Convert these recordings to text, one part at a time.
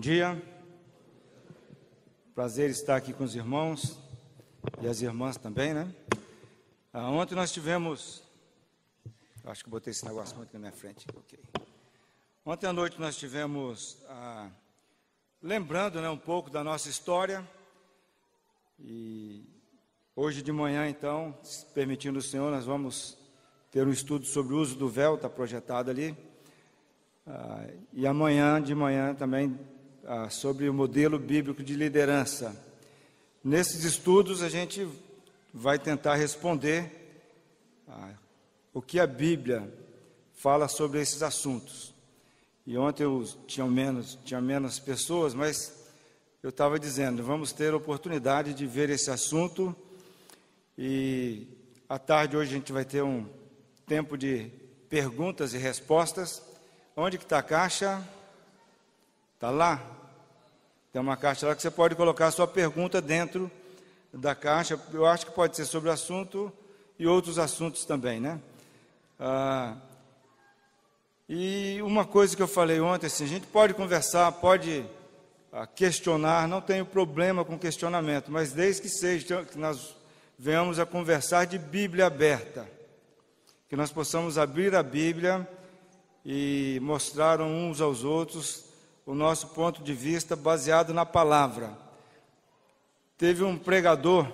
dia, prazer estar aqui com os irmãos e as irmãs também, né? Ontem nós tivemos, acho que botei esse negócio muito na minha frente, ok. Ontem à noite nós tivemos, lembrando, né, um pouco da nossa história, e hoje de manhã, então, se permitindo o Senhor, nós vamos ter um estudo sobre o uso do véu, está projetado ali, e amanhã de manhã também sobre o modelo bíblico de liderança. Nesses estudos a gente vai tentar responder o que a Bíblia fala sobre esses assuntos. E ontem tinha menos pessoas, mas eu estava dizendo, vamos ter a oportunidade de ver esse assunto, e à tarde hoje a gente vai ter um tempo de perguntas e respostas. Onde que está a caixa? Está lá? Tem uma caixa lá que você pode colocar a sua pergunta dentro da caixa. Eu acho que pode ser sobre o assunto e outros assuntos também, né? E uma coisa que eu falei ontem, assim, a gente pode conversar, pode questionar, não tenho problema com questionamento, mas desde que nós venhamos a conversar de Bíblia aberta, que nós possamos abrir a Bíblia e mostrar uns aos outros o nosso ponto de vista baseado na palavra. Teve um pregador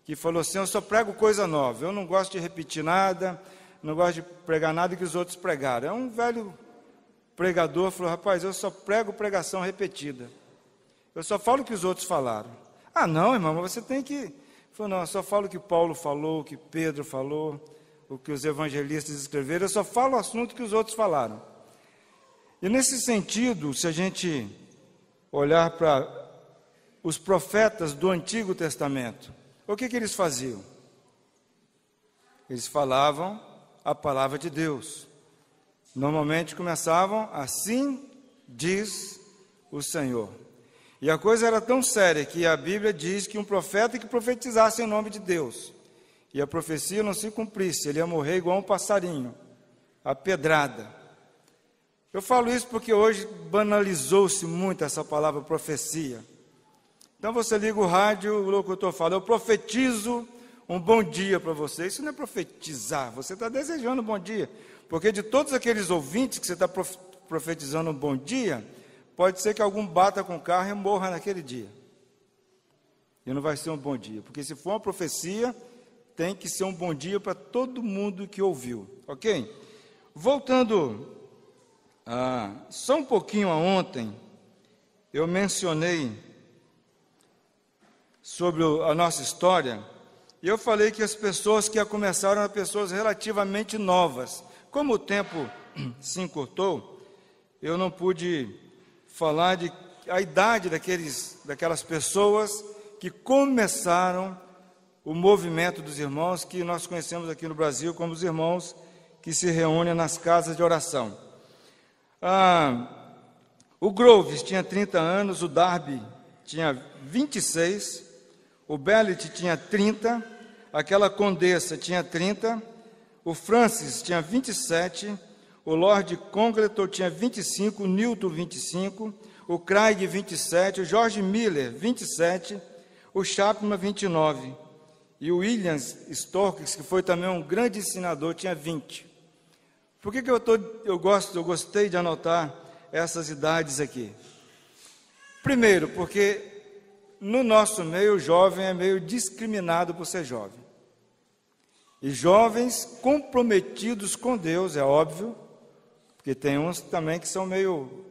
que falou assim: eu só prego coisa nova, eu não gosto de repetir nada, não gosto de pregar nada que os outros pregaram. É um velho pregador, falou: rapaz, eu só prego pregação repetida, eu só falo o que os outros falaram. Ah, não, irmão, você tem que... Ele falou: não, eu só falo o que Paulo falou, o que Pedro falou, o que os evangelistas escreveram, eu só falo o assunto que os outros falaram. E nesse sentido, se a gente olhar para os profetas do Antigo Testamento, o que eles faziam? Eles falavam a palavra de Deus. Normalmente começavam: assim diz o Senhor. E a coisa era tão séria que a Bíblia diz que um profeta que profetizasse em nome de Deus, e a profecia não se cumprisse, ele ia morrer igual um passarinho, a pedrada. Eu falo isso porque hoje banalizou-se muito essa palavra profecia. Então você liga o rádio, o locutor fala: eu profetizo um bom dia para você. Isso não é profetizar, você está desejando um bom dia, porque de todos aqueles ouvintes que você está profetizando um bom dia, pode ser que algum bata com o carro e morra naquele dia, e não vai ser um bom dia, porque se for uma profecia, tem que ser um bom dia para todo mundo que ouviu, ok? Voltando só um pouquinho a ontem, eu mencionei sobre a nossa história, e eu falei que as pessoas que a começaram eram pessoas relativamente novas. Como o tempo se encurtou, eu não pude falar a idade daquelas pessoas que começaram o movimento dos irmãos que nós conhecemos aqui no Brasil como os irmãos que se reúnem nas casas de oração. O Groves tinha 30 anos, o Darby tinha 26, o Bellet tinha 30, aquela Condessa tinha 30, o Francis tinha 27, o Lord Congleton tinha 25, o Newton 25, o Craig 27, o George Miller 27, o Chapman 29, e o Williams Storks, que foi também um grande ensinador, tinha 20. Por que eu gostei de anotar essas idades aqui? Primeiro, porque no nosso meio, o jovem é meio discriminado por ser jovem. E jovens comprometidos com Deus, é óbvio, porque tem uns também que são meio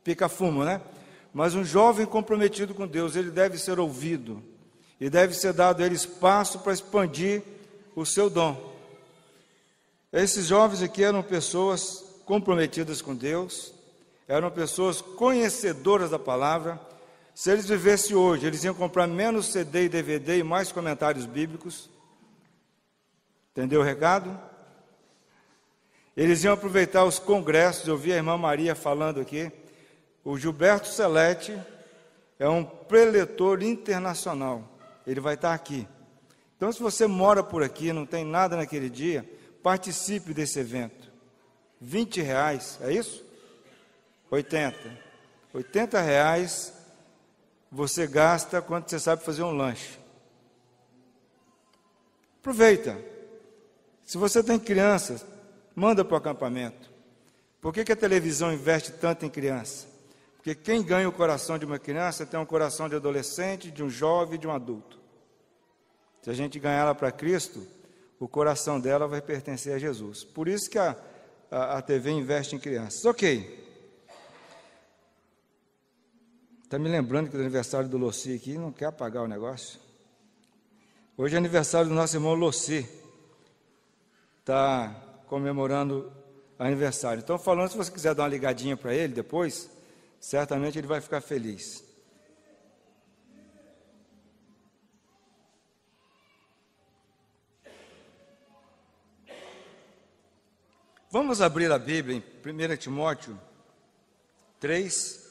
pica-fumo, né? Mas um jovem comprometido com Deus, ele deve ser ouvido, e deve ser dado a ele espaço para expandir o seu dom. Esses jovens aqui eram pessoas comprometidas com Deus, eram pessoas conhecedoras da palavra. Se eles vivessem hoje, eles iam comprar menos CD e DVD e mais comentários bíblicos. Entendeu o recado? Eles iam aproveitar os congressos. Eu vi a irmã Maria falando aqui. O Gilberto Celete é um preletor internacional. Ele vai estar aqui. Então, se você mora por aqui, não tem nada naquele dia, participe desse evento. R$20, é isso? 80. R$ 80 você gasta quando você sabe fazer um lanche. Aproveita. Se você tem crianças, manda para o acampamento. Por que a televisão investe tanto em criança? Porque quem ganha o coração de uma criança tem um coração de adolescente, de um jovem, de um adulto. Se a gente ganhar ela para Cristo, o coração dela vai pertencer a Jesus. Por isso que a TV investe em crianças. Ok. Está me lembrando que é o aniversário do Lossi aqui, não quer apagar o negócio? Hoje é aniversário do nosso irmão Lossi. Está comemorando aniversário. Então, falando, se você quiser dar uma ligadinha para ele depois, certamente ele vai ficar feliz. Vamos abrir a Bíblia em 1 Timóteo 3.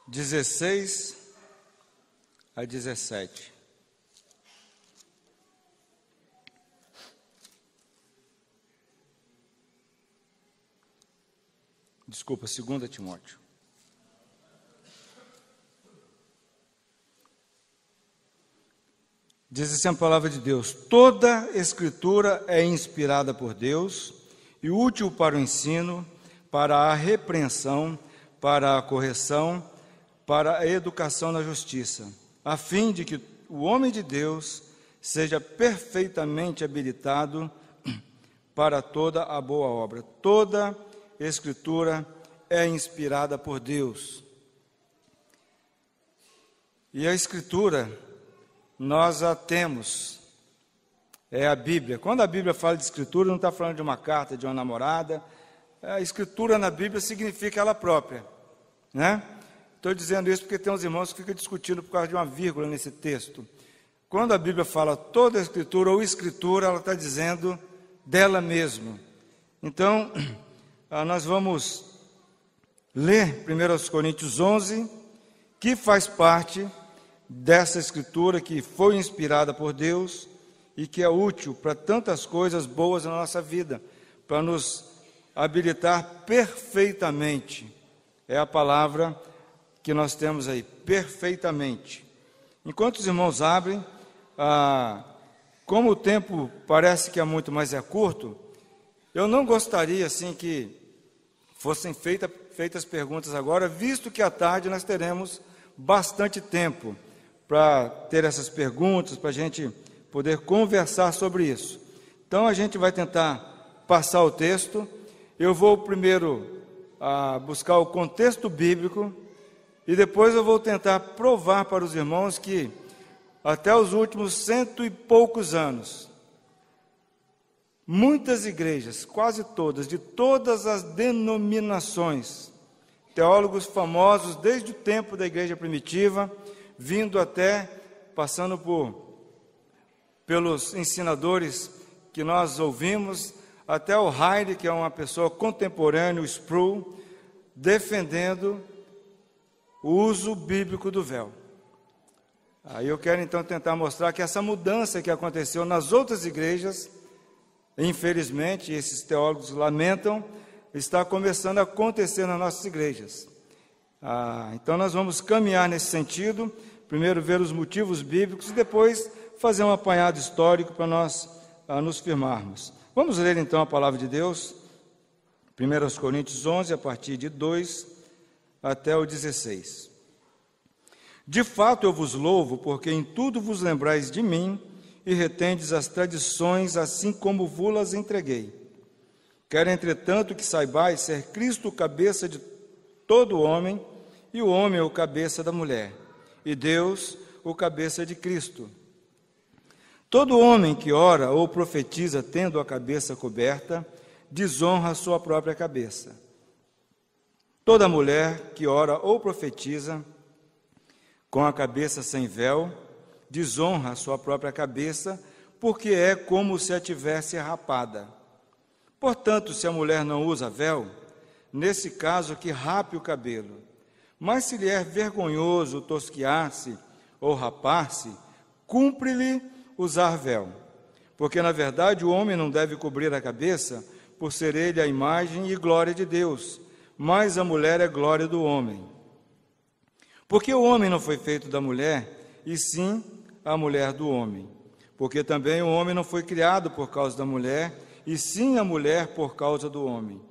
(16 a 17). Desculpa, 2 Timóteo. Diz assim a palavra de Deus: toda escritura é inspirada por Deus e útil para o ensino, para a repreensão, para a correção, para a educação na justiça, a fim de que o homem de Deus seja perfeitamente habilitado para toda a boa obra. Toda escritura é inspirada por Deus. E a escritura, nós a temos, é a Bíblia. Quando a Bíblia fala de escritura, não está falando de uma carta, de uma namorada. A escritura na Bíblia significa ela própria, né? Estou dizendo isso porque tem uns irmãos que ficam discutindo por causa de uma vírgula nesse texto. Quando a Bíblia fala toda a escritura ou escritura, ela está dizendo dela mesma. Então, nós vamos ler 1 Coríntios 11, que faz parte dessa escritura que foi inspirada por Deus e que é útil para tantas coisas boas na nossa vida, para nos habilitar perfeitamente. É a palavra que nós temos aí, perfeitamente. Enquanto os irmãos abrem, como o tempo parece que é muito, mas é curto, eu não gostaria assim que fossem feitas perguntas agora, visto que à tarde nós teremos bastante tempo para ter essas perguntas, para a gente poder conversar sobre isso. Então a gente vai tentar passar o texto. Eu vou primeiro buscar o contexto bíblico e depois eu vou tentar provar para os irmãos que até os últimos 100 e poucos anos, muitas igrejas, quase todas, de todas as denominações, teólogos famosos desde o tempo da igreja primitiva, vindo até, passando pelos ensinadores que nós ouvimos, até o Heide, que é uma pessoa contemporânea, o Sproul, defendendo o uso bíblico do véu. Aí eu quero então tentar mostrar que essa mudança que aconteceu nas outras igrejas, infelizmente, esses teólogos lamentam, está começando a acontecer nas nossas igrejas. Então nós vamos caminhar nesse sentido, primeiro ver os motivos bíblicos e depois fazer um apanhado histórico para nós nos firmarmos. Vamos ler então a palavra de Deus, 1 Coríntios 11, a partir de 2 até o 16. De fato eu vos louvo, porque em tudo vos lembrais de mim e retendes as tradições, assim como vos-las entreguei. Quero, entretanto, que saibais ser Cristo o cabeça de todo homem, e o homem o cabeça da mulher, e Deus o cabeça de Cristo. Todo homem que ora ou profetiza tendo a cabeça coberta, desonra a sua própria cabeça. Toda mulher que ora ou profetiza com a cabeça sem véu, desonra a sua própria cabeça, porque é como se a tivesse rapada. Portanto, se a mulher não usa véu, nesse caso que rape o cabelo. Mas se lhe é vergonhoso tosquiar-se ou rapar-se, cumpre-lhe usar véu. Porque, na verdade, o homem não deve cobrir a cabeça, por ser ele a imagem e glória de Deus, mas a mulher é glória do homem. Porque o homem não foi feito da mulher, e sim a mulher do homem. Porque também o homem não foi criado por causa da mulher, e sim a mulher por causa do homem.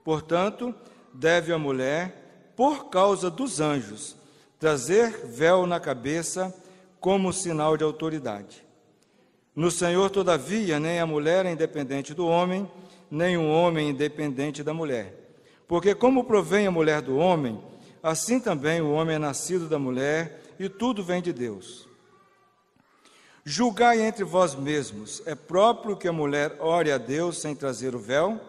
Portanto, deve a mulher, por causa dos anjos, trazer véu na cabeça como sinal de autoridade. No Senhor, todavia, nem a mulher é independente do homem, nem o homem é independente da mulher. Porque como provém a mulher do homem, assim também o homem é nascido da mulher, e tudo vem de Deus. Julgai entre vós mesmos, é próprio que a mulher ore a Deus sem trazer o véu?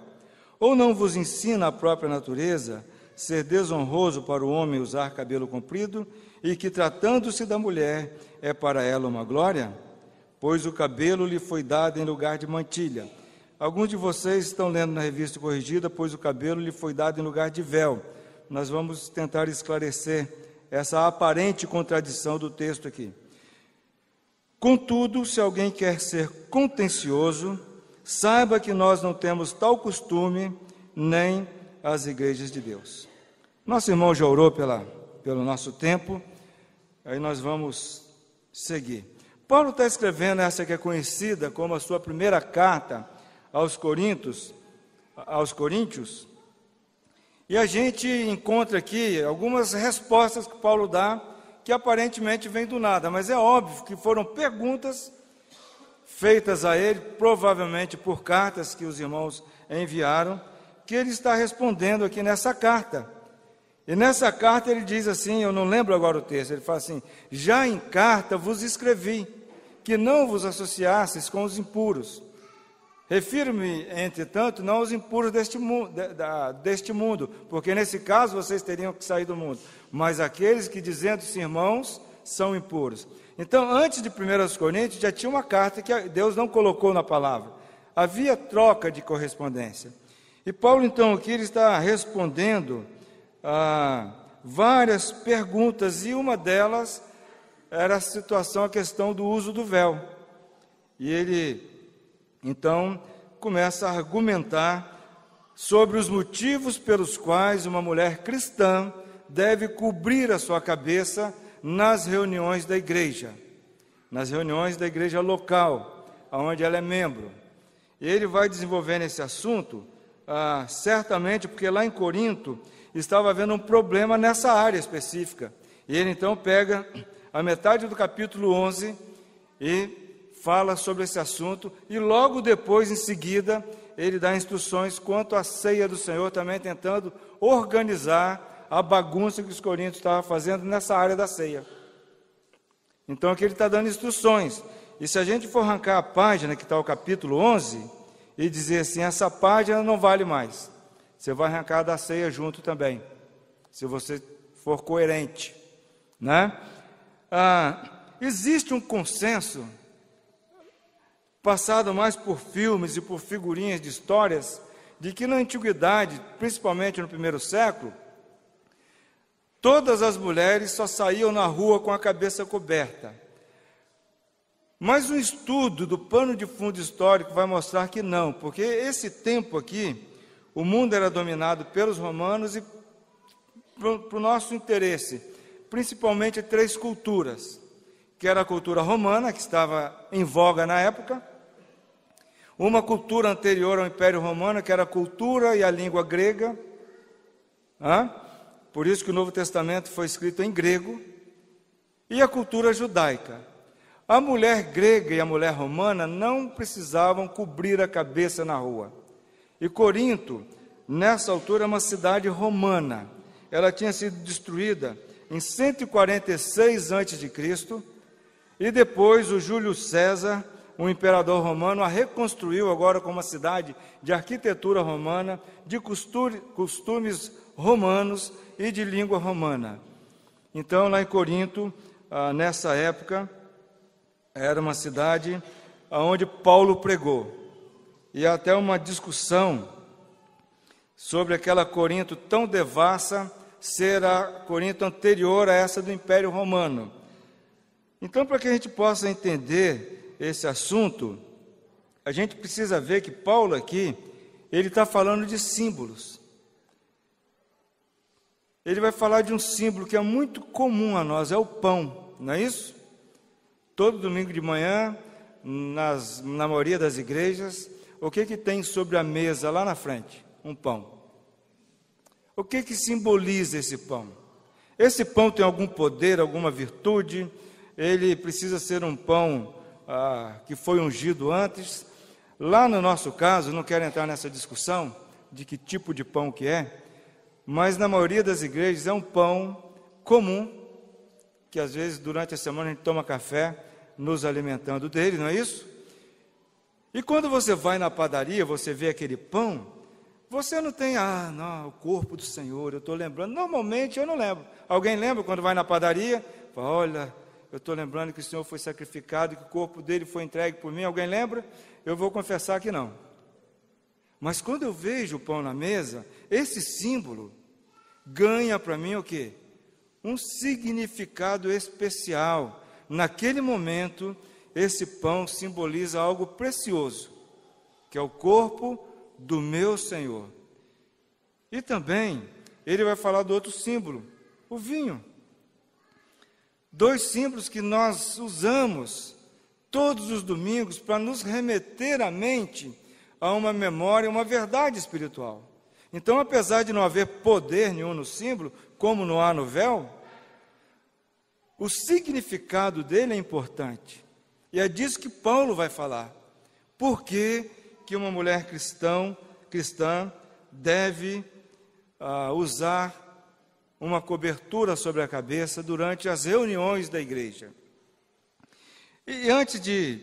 Ou não vos ensina a própria natureza ser desonroso para o homem usar cabelo comprido, e que, tratando-se da mulher, é para ela uma glória? Pois o cabelo lhe foi dado em lugar de mantilha. Alguns de vocês estão lendo na revista corrigida, pois o cabelo lhe foi dado em lugar de véu. Nós vamos tentar esclarecer essa aparente contradição do texto aqui. Contudo, se alguém quer ser contencioso, saiba que nós não temos tal costume, nem as igrejas de Deus. Nosso irmão já orou pelo nosso tempo, aí nós vamos seguir. Paulo está escrevendo essa que é conhecida como a sua primeira carta aos Coríntios, e a gente encontra aqui algumas respostas que Paulo dá, que aparentemente vêm do nada, mas é óbvio que foram perguntas feitas a ele, provavelmente por cartas que os irmãos enviaram, que ele está respondendo aqui nessa carta. E nessa carta ele diz assim, eu não lembro agora o texto, ele fala assim: já em carta vos escrevi, que não vos associasseis com os impuros. Refiro-me, entretanto, não aos impuros deste mundo, porque nesse caso vocês teriam que sair do mundo, mas aqueles que, dizendo-se irmãos, são impuros. Então, antes de 1 Coríntios, já tinha uma carta que Deus não colocou na palavra. Havia troca de correspondência. E Paulo, então, aqui ele está respondendo a várias perguntas, e uma delas era a questão do uso do véu. E ele então começa a argumentar sobre os motivos pelos quais uma mulher cristã deve cobrir a sua cabeça nas reuniões da igreja local, onde ela é membro. E ele vai desenvolvendo esse assunto, certamente porque lá em Corinto estava havendo um problema nessa área específica. E ele então pega a metade do capítulo 11 e fala sobre esse assunto, e logo depois, em seguida, ele dá instruções quanto à ceia do Senhor, também tentando organizar a bagunça que os coríntios estavam fazendo nessa área da ceia. Então aqui ele está dando instruções, e se a gente for arrancar a página que está o capítulo 11, e dizer assim, essa página não vale mais, você vai arrancar da ceia junto também, se você for coerente, né? Existe um consenso, passado mais por filmes e por figurinhas de histórias, de que na antiguidade, principalmente no primeiro século, todas as mulheres só saíam na rua com a cabeça coberta. Mas um estudo do pano de fundo histórico vai mostrar que não, porque esse tempo aqui, o mundo era dominado pelos romanos, e para o nosso interesse, principalmente 3 culturas, que era a cultura romana, que estava em voga na época, uma cultura anterior ao Império Romano, que era a cultura e a língua grega, por isso que o Novo Testamento foi escrito em grego, e a cultura judaica. A mulher grega e a mulher romana não precisavam cobrir a cabeça na rua. E Corinto, nessa altura, é uma cidade romana. Ela tinha sido destruída em 146 a.C., e depois o Júlio César, o imperador romano, a reconstruiu agora como uma cidade de arquitetura romana, de costumes romanos e de língua romana. Então, lá em Corinto, nessa época, era uma cidade aonde Paulo pregou. E há até uma discussão sobre aquela Corinto tão devassa ser a Corinto anterior a essa do Império Romano. Então, para que a gente possa entender esse assunto, a gente precisa ver que Paulo aqui, ele está falando de símbolos. Ele vai falar de um símbolo que é muito comum a nós, é o pão, não é isso? Todo domingo de manhã, na maioria das igrejas, o que tem sobre a mesa lá na frente? Um pão. O que simboliza esse pão? Esse pão tem algum poder, alguma virtude? Ele precisa ser um pão que foi ungido antes? Lá no nosso caso, não quero entrar nessa discussão de que tipo de pão que é, mas na maioria das igrejas é um pão comum, que às vezes durante a semana a gente toma café nos alimentando dele, não é isso? E quando você vai na padaria, você vê aquele pão, você não tem, não, o corpo do Senhor, eu estou lembrando. Normalmente eu não lembro. Alguém lembra quando vai na padaria? Fala, olha, eu estou lembrando que o Senhor foi sacrificado, que o corpo dele foi entregue por mim. Alguém lembra? Eu vou confessar que não. Mas quando eu vejo o pão na mesa, esse símbolo ganha para mim o quê? Um significado especial. Naquele momento, esse pão simboliza algo precioso, que é o corpo do meu Senhor. E também, ele vai falar do outro símbolo, o vinho. Dois símbolos que nós usamos todos os domingos para nos remeter à mente a uma memória, uma verdade espiritual. Então, apesar de não haver poder nenhum no símbolo, como não há no véu, o significado dele é importante. E é disso que Paulo vai falar. Por que uma mulher cristã deve usar uma cobertura sobre a cabeça durante as reuniões da igreja? E antes de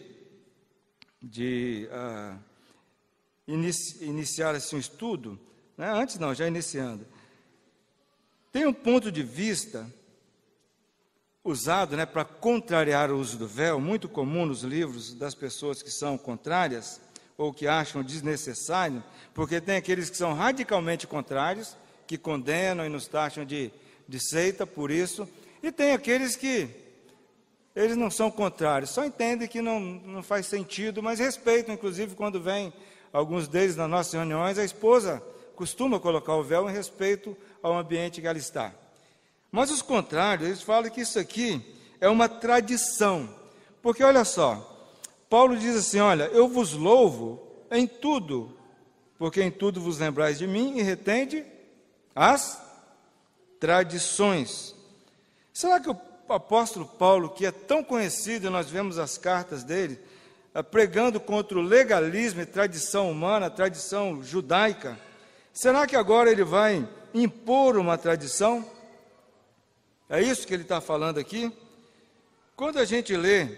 iniciar assim um estudo, né? Antes não, já iniciando, tem um ponto de vista usado, né, para contrariar o uso do véu, muito comum nos livros das pessoas que são contrárias, ou que acham desnecessário, porque tem aqueles que são radicalmente contrários, que condenam e nos taxam de seita por isso, e tem aqueles que eles não são contrários, só entendem que não faz sentido, mas respeitam, inclusive, quando vem alguns deles nas nossas reuniões, a esposa costuma colocar o véu em respeito ao ambiente que ela está. Mas os contrários, eles falam que isso aqui é uma tradição, porque olha só, Paulo diz assim, olha, eu vos louvo em tudo, porque em tudo vos lembrais de mim e retende as tradições. Será que o apóstolo Paulo, que é tão conhecido, e nós vemos as cartas dele, pregando contra o legalismo e tradição humana, tradição judaica, será que agora ele vai impor uma tradição? É isso que ele está falando aqui? Quando a gente lê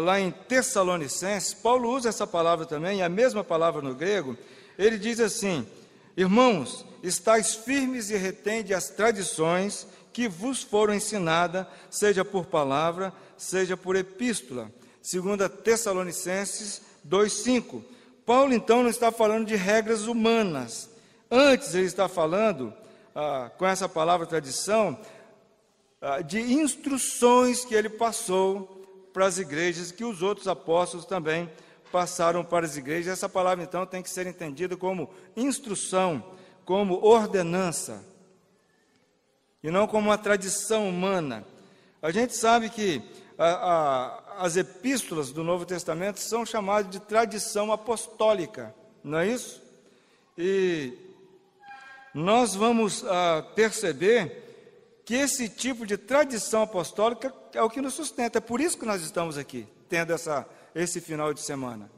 lá em Tessalonicenses, Paulo usa essa palavra também, a mesma palavra no grego, ele diz assim, irmãos, estáis firmes e retende as tradições que vos foram ensinadas, seja por palavra, seja por epístola. 2 Tessalonicenses 2,5. Paulo, então, não está falando de regras humanas. Antes, ele está falando, com essa palavra tradição, de instruções que ele passou para as igrejas, que os outros apóstolos também passaram para as igrejas. Essa palavra, então, tem que ser entendida como instrução, como ordenança, e não como uma tradição humana. A gente sabe que as epístolas do Novo Testamento são chamadas de tradição apostólica, não é isso? E nós vamos perceber que esse tipo de tradição apostólica é o que nos sustenta. É por isso que nós estamos aqui, tendo esse final de semana,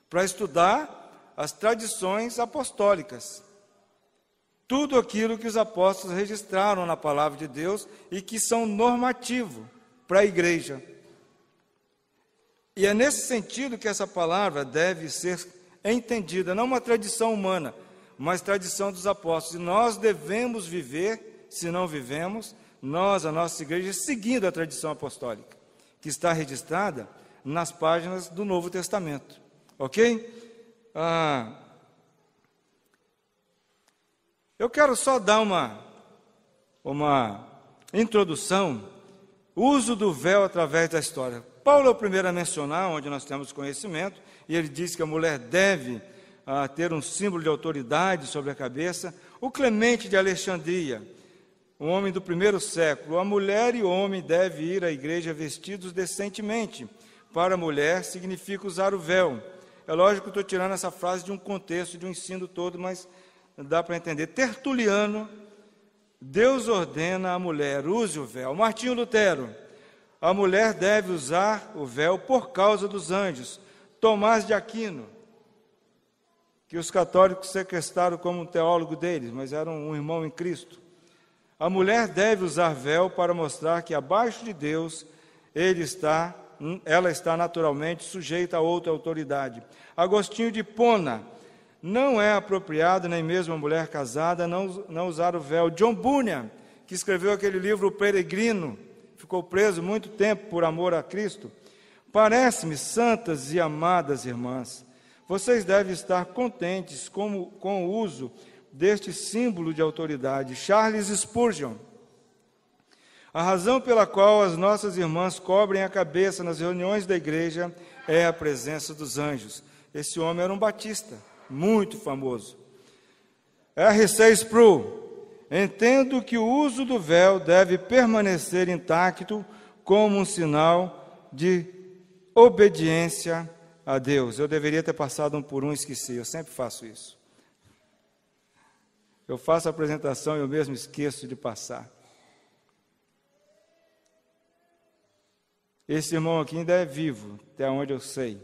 para estudar as tradições apostólicas. Tudo aquilo que os apóstolos registraram na palavra de Deus e que são normativo para a igreja. E é nesse sentido que essa palavra deve ser entendida, não uma tradição humana, mas tradição dos apóstolos. E nós devemos viver, se não vivemos, nós, a nossa igreja, seguindo a tradição apostólica, que está registrada nas páginas do Novo Testamento, ok? Eu quero só dar uma introdução, uso do véu através da história. Paulo é o primeiro a mencionar, onde nós temos conhecimento, e ele diz que a mulher deve ter um símbolo de autoridade sobre a cabeça. O Clemente de Alexandria, um homem do primeiro século, a mulher e o homem devem ir à igreja vestidos decentemente. Para a mulher, significa usar o véu. É lógico que eu estou tirando essa frase de um contexto, de um ensino todo, mas dá para entender. Tertuliano, Deus ordena à mulher, use o véu. Martinho Lutero, a mulher deve usar o véu por causa dos anjos. Tomás de Aquino, que os católicos sequestraram como um teólogo deles, mas era um irmão em Cristo. A mulher deve usar véu para mostrar que abaixo de Deus ela está naturalmente sujeita a outra autoridade. Agostinho de Hipona, não é apropriado nem mesmo a mulher casada não usar o véu. John Bunyan, que escreveu aquele livro O Peregrino, ficou preso muito tempo por amor a Cristo. Parece-me, santas e amadas irmãs, vocês devem estar contentes com o uso deste símbolo de autoridade. Charles Spurgeon, a razão pela qual as nossas irmãs cobrem a cabeça nas reuniões da igreja é a presença dos anjos. Esse homem era um batista, muito famoso. R.C. Sproul, entendo que o uso do véu deve permanecer intacto como um sinal de obediência a Deus. Eu deveria ter passado um por um e esqueci, eu sempre faço isso. Eu faço a apresentação e eu mesmo esqueço de passar. Esse irmão aqui ainda é vivo, até onde eu sei.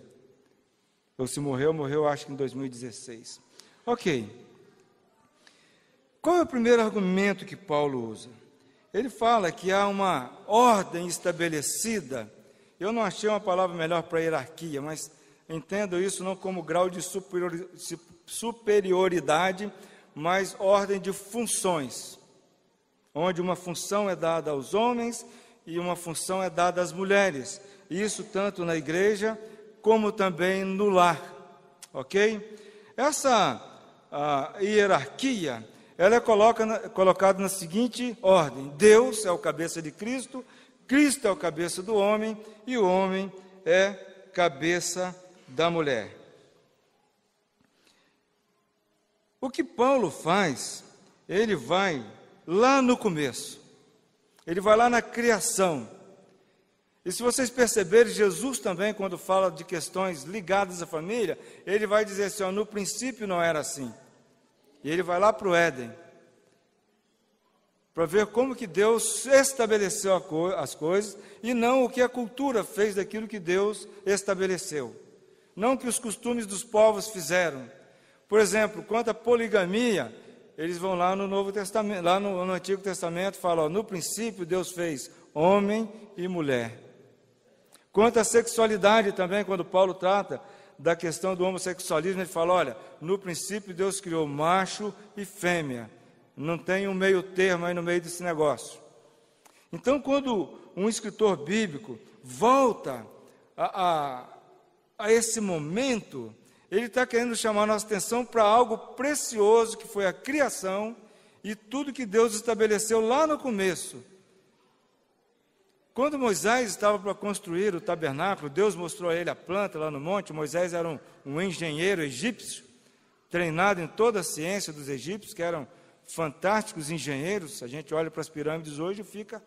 Ou se morreu acho que em 2016. Ok. Qual é o primeiro argumento que Paulo usa? Ele fala que há uma ordem estabelecida. Eu não achei uma palavra melhor para hierarquia, mas entendo isso não como grau de superioridade, mas ordem de funções, onde uma função é dada aos homens e uma função é dada às mulheres. Isso tanto na igreja como também no lar, ok? Essa hierarquia, ela é colocada na seguinte ordem: Deus é o cabeça de Cristo, Cristo é o cabeça do homem e o homem é cabeça da mulher. O que Paulo faz, ele vai lá no começo, ele vai lá na criação. E se vocês perceberem, Jesus também, quando fala de questões ligadas à família, ele vai dizer assim, no princípio não era assim. E ele vai lá para o Éden, para ver como que Deus estabeleceu as coisas, e não o que a cultura fez daquilo que Deus estabeleceu. Não o que os costumes dos povos fizeram. Por exemplo, quanto à poligamia, eles vão lá no Novo Testamento, lá no Antigo Testamento, falam, no princípio Deus fez homem e mulher. Quanto à sexualidade também, quando Paulo trata da questão do homossexualismo, ele fala, olha, no princípio Deus criou macho e fêmea, não tem um meio termo aí no meio desse negócio. Então, quando um escritor bíblico volta a esse momento, ele está querendo chamar a nossa atenção para algo precioso que foi a criação e tudo que Deus estabeleceu lá no começo. Quando Moisés estava para construir o tabernáculo, Deus mostrou a ele a planta lá no monte. Moisés era um engenheiro egípcio, treinado em toda a ciência dos egípcios, que eram fantásticos engenheiros. A gente olha para as pirâmides hoje e fica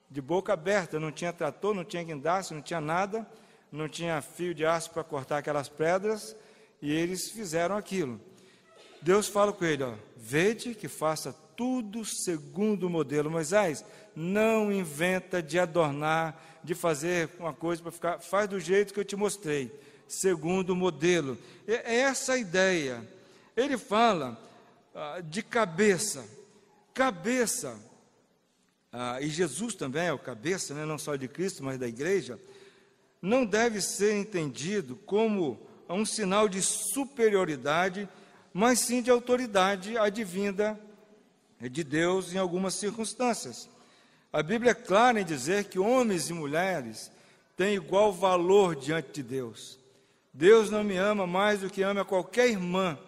de boca aberta. Não tinha trator, não tinha guindaste, não tinha nada, não tinha fio de aço para cortar aquelas pedras, e eles fizeram aquilo. Deus fala com ele, vede que faça tudo segundo o modelo. Moisés, não inventa de adornar, de fazer uma coisa para ficar, faz do jeito que eu te mostrei, segundo o modelo. É essa a ideia. Ele fala de cabeça, e Jesus também é o cabeça, né, não só de Cristo, mas da igreja, não deve ser entendido como um sinal de superioridade, mas sim de autoridade advinda de Deus em algumas circunstâncias. A Bíblia é clara em dizer que homens e mulheres tem igual valor diante de Deus. Deus não me ama mais do que ama qualquer irmã.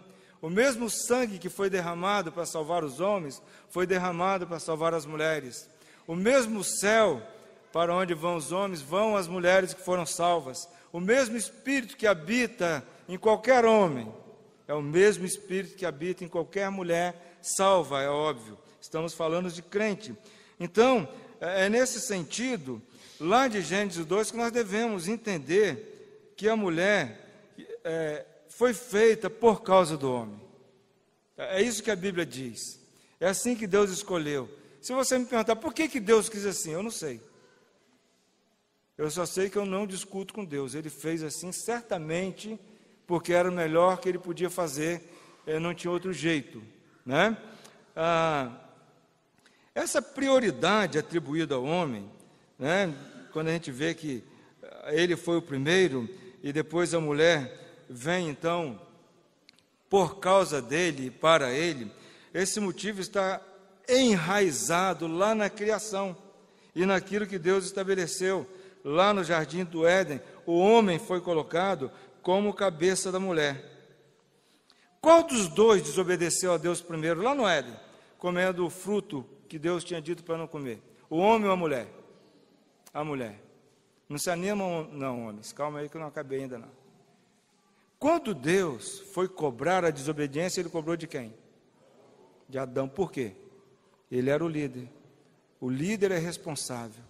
O mesmo sangue que foi derramado para salvar os homens, foi derramado para salvar as mulheres. O mesmo céu para onde vão os homens, vão as mulheres que foram salvas. O mesmo Espírito que habita em qualquer homem, é o mesmo Espírito que habita em qualquer mulher salva, é óbvio. Estamos falando de crente. Então, é nesse sentido, lá de Gênesis 2, que nós devemos entender que a mulher foi feita por causa do homem. É isso que a Bíblia diz. É assim que Deus escolheu. Se você me perguntar por que Deus quis assim, eu não sei. Eu só sei que eu não discuto com Deus. Ele fez assim certamente porque era o melhor que ele podia fazer, não tinha outro jeito, né? Essa prioridade atribuída ao homem, né? Quando a gente vê que ele foi o primeiro e depois a mulher vem então por causa dele e para ele, esse motivo está enraizado lá na criação e naquilo que Deus estabeleceu. Lá no jardim do Éden, o homem foi colocado como cabeça da mulher. Qual dos dois desobedeceu a Deus primeiro, lá no Éden, comendo o fruto que Deus tinha dito para não comer? O homem ou a mulher? A mulher. Não se animam, não, homens. Calma aí que eu não acabei ainda, não. Quando Deus foi cobrar a desobediência, ele cobrou de quem? De Adão. Por quê? Ele era o líder. O líder é responsável.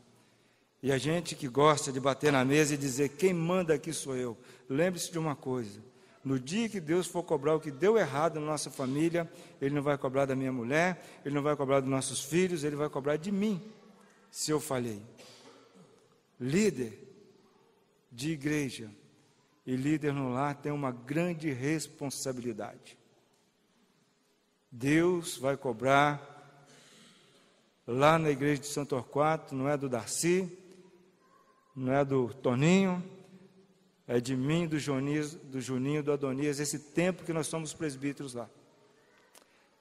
E a gente que gosta de bater na mesa e dizer, quem manda aqui sou eu. Lembre-se de uma coisa, no dia que Deus for cobrar o que deu errado na nossa família, Ele não vai cobrar da minha mulher, Ele não vai cobrar dos nossos filhos, Ele vai cobrar de mim, se eu falhei. Líder de igreja e líder no lar tem uma grande responsabilidade. Deus vai cobrar lá na igreja de Santo Torquato, não é do Darcy, não é do Toninho, é de mim, do Juninho, do Adonias, esse tempo que nós somos presbíteros lá.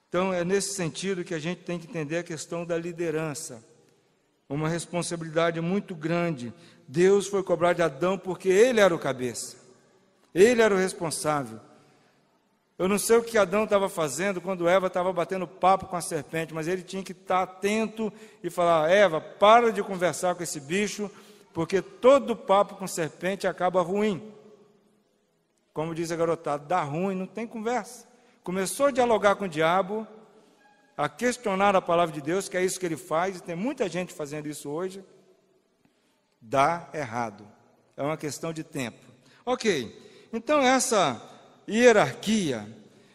Então, é nesse sentido que a gente tem que entender a questão da liderança, uma responsabilidade muito grande. Deus foi cobrar de Adão porque ele era o cabeça, ele era o responsável. Eu não sei o que Adão estava fazendo quando Eva estava batendo papo com a serpente, mas ele tinha que estar atento e falar, Eva, para de conversar com esse bicho, porque todo papo com serpente acaba ruim. Como diz a garotada, dá ruim, não tem conversa. Começou a dialogar com o diabo, a questionar a palavra de Deus, que é isso que ele faz, e tem muita gente fazendo isso hoje, dá errado. É uma questão de tempo. Ok, então essa hierarquia,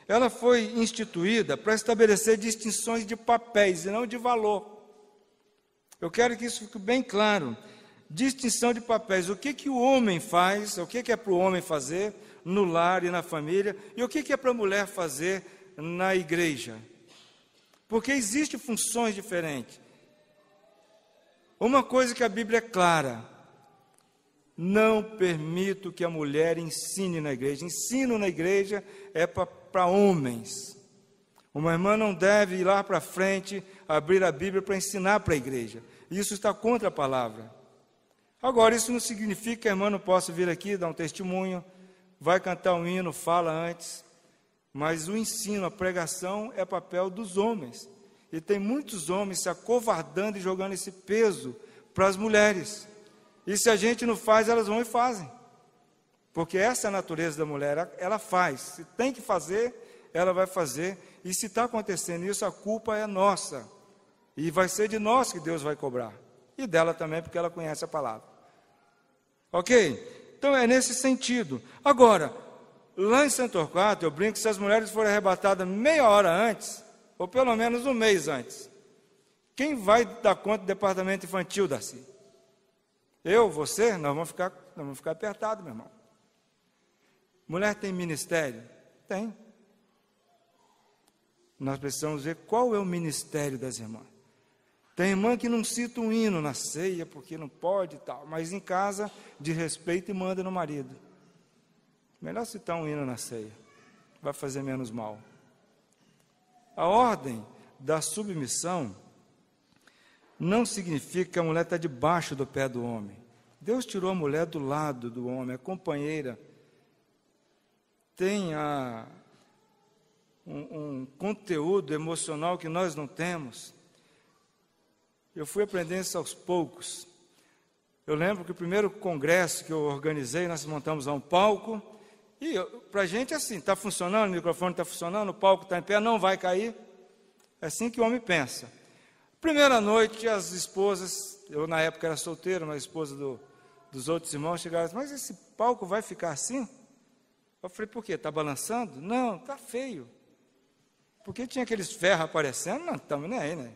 ela foi instituída para estabelecer distinções de papéis e não de valor. Eu quero que isso fique bem claro. Distinção de papéis, o que o homem faz, o que é para o homem fazer no lar e na família, e o que é para a mulher fazer na igreja. Porque existem funções diferentes. Uma coisa que a Bíblia é clara, não permito que a mulher ensine na igreja. Ensino na igreja é para homens. Uma irmã não deve ir lá para frente, abrir a Bíblia para ensinar para a igreja. Isso está contra a palavra. Agora, isso não significa que a irmã não possa vir aqui, dar um testemunho, vai cantar um hino, fala antes, mas o ensino, a pregação é papel dos homens, e tem muitos homens se acovardando e jogando esse peso para as mulheres, e se a gente não faz, elas vão e fazem, porque essa é a natureza da mulher, ela faz, se tem que fazer, ela vai fazer, e se está acontecendo isso, a culpa é nossa, e vai ser de nós que Deus vai cobrar, e dela também, porque ela conhece a palavra. Ok? Então é nesse sentido. Agora, lá em Santo Torquato, eu brinco que se as mulheres forem arrebatadas meia hora antes, ou pelo menos um mês antes, quem vai dar conta do departamento infantil, Darcy? Eu, você? Nós vamos ficar apertados, meu irmão. Mulher tem ministério? Tem. Nós precisamos ver qual é o ministério das irmãs. Tem irmã que não cita um hino na ceia, porque não pode e tal, mas em casa, de respeito, e manda no marido. Melhor citar um hino na ceia, vai fazer menos mal. A ordem da submissão não significa que a mulher está debaixo do pé do homem. Deus tirou a mulher do lado do homem, a companheira tem um conteúdo emocional que nós não temos. Eu fui aprendendo isso aos poucos. Eu lembro que o primeiro congresso que eu organizei, nós montamos lá um palco, e para a gente é assim, está funcionando, o microfone está funcionando, o palco está em pé, não vai cair. É assim que o homem pensa. Primeira noite, as esposas, eu na época era solteiro, mas a esposa dos outros irmãos chegaram, mas esse palco vai ficar assim? Eu falei, por quê? Está balançando? Não, está feio. Porque tinha aqueles ferros aparecendo, não estamos nem aí, né?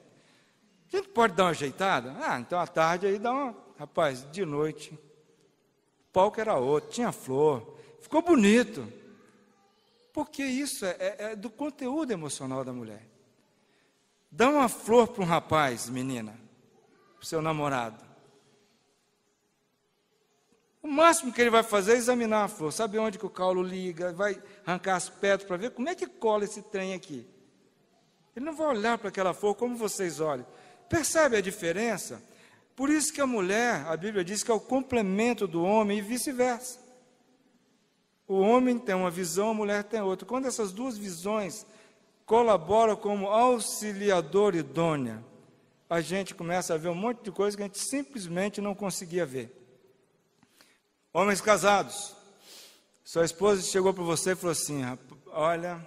A gente pode dar uma ajeitada? Então à tarde aí dá uma... Rapaz, de noite, o palco era outro, tinha flor, ficou bonito. Porque isso é do conteúdo emocional da mulher. Dá uma flor para um rapaz, menina, para o seu namorado. O máximo que ele vai fazer é examinar a flor, sabe onde que o caule liga, vai arrancar as pedras para ver como é que cola esse trem aqui. Ele não vai olhar para aquela flor como vocês olham. Percebe a diferença? Por isso que a mulher, a Bíblia diz que é o complemento do homem e vice-versa. O homem tem uma visão, a mulher tem outra. Quando essas duas visões colaboram como auxiliador idônea, a gente começa a ver um monte de coisa que a gente simplesmente não conseguia ver. Homens casados, sua esposa chegou para você e falou assim, olha,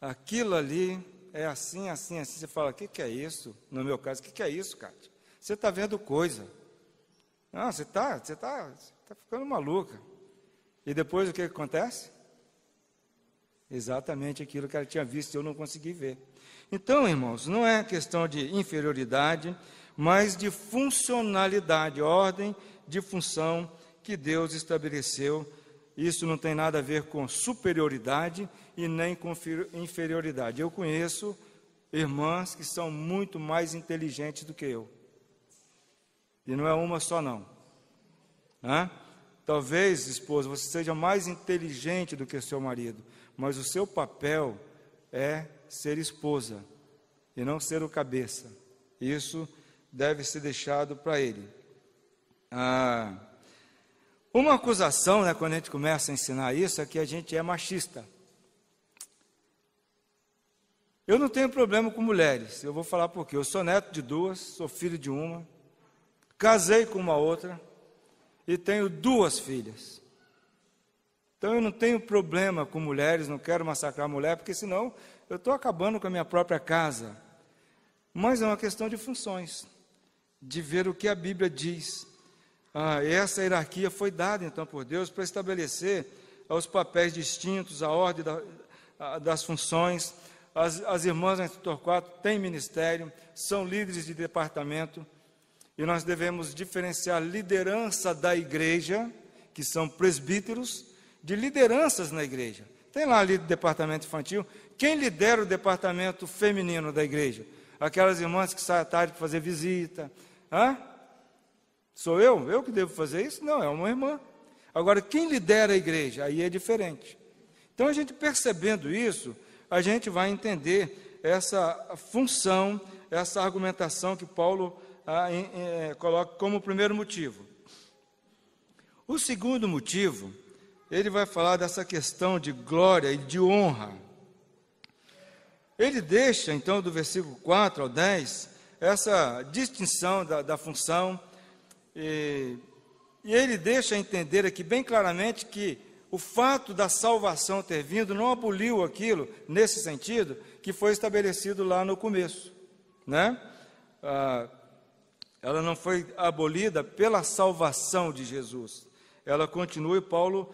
aquilo ali é assim, assim, assim. Você fala, o que é isso? No meu caso, o que é isso, Cátia? Você está vendo coisa. Não, você está ficando maluca. E depois o que acontece? Exatamente aquilo que ela tinha visto e eu não consegui ver. Então, irmãos, não é questão de inferioridade, mas de funcionalidade, ordem de função que Deus estabeleceu. Isso não tem nada a ver com superioridade e nem com inferioridade. Eu conheço irmãs que são muito mais inteligentes do que eu. E não é uma só, não. Talvez, esposa, você seja mais inteligente do que o seu marido, mas o seu papel é ser esposa e não ser o cabeça. Isso deve ser deixado para ele. Uma acusação, quando a gente começa a ensinar isso, é que a gente é machista. Eu não tenho problema com mulheres, eu vou falar por quê. Eu sou neto de duas, sou filho de uma, casei com uma outra e tenho duas filhas. Então eu não tenho problema com mulheres, não quero massacrar a mulher, porque senão eu estou acabando com a minha própria casa. Mas é uma questão de funções, de ver o que a Bíblia diz. Essa hierarquia foi dada então por Deus para estabelecer os papéis distintos, a ordem das funções. As irmãs na Torquato têm ministério, são líderes de departamento, e nós devemos diferenciar liderança da igreja, que são presbíteros, de lideranças na igreja. Tem lá ali do departamento infantil, quem lidera o departamento feminino da igreja? Aquelas irmãs que saem à tarde para fazer visita. Sou eu? Eu que devo fazer isso? Não, é uma irmã. Agora, quem lidera a igreja? Aí é diferente. Então, a gente percebendo isso, a gente vai entender essa função, essa argumentação que Paulo coloca como primeiro motivo. O segundo motivo, ele vai falar dessa questão de glória e de honra. Ele deixa, então, do versículo 4 ao 10, essa distinção da função, e ele deixa entender aqui bem claramente que o fato da salvação ter vindo não aboliu aquilo, nesse sentido, que foi estabelecido lá no começo. Ela não foi abolida pela salvação de Jesus. Ela continua, e Paulo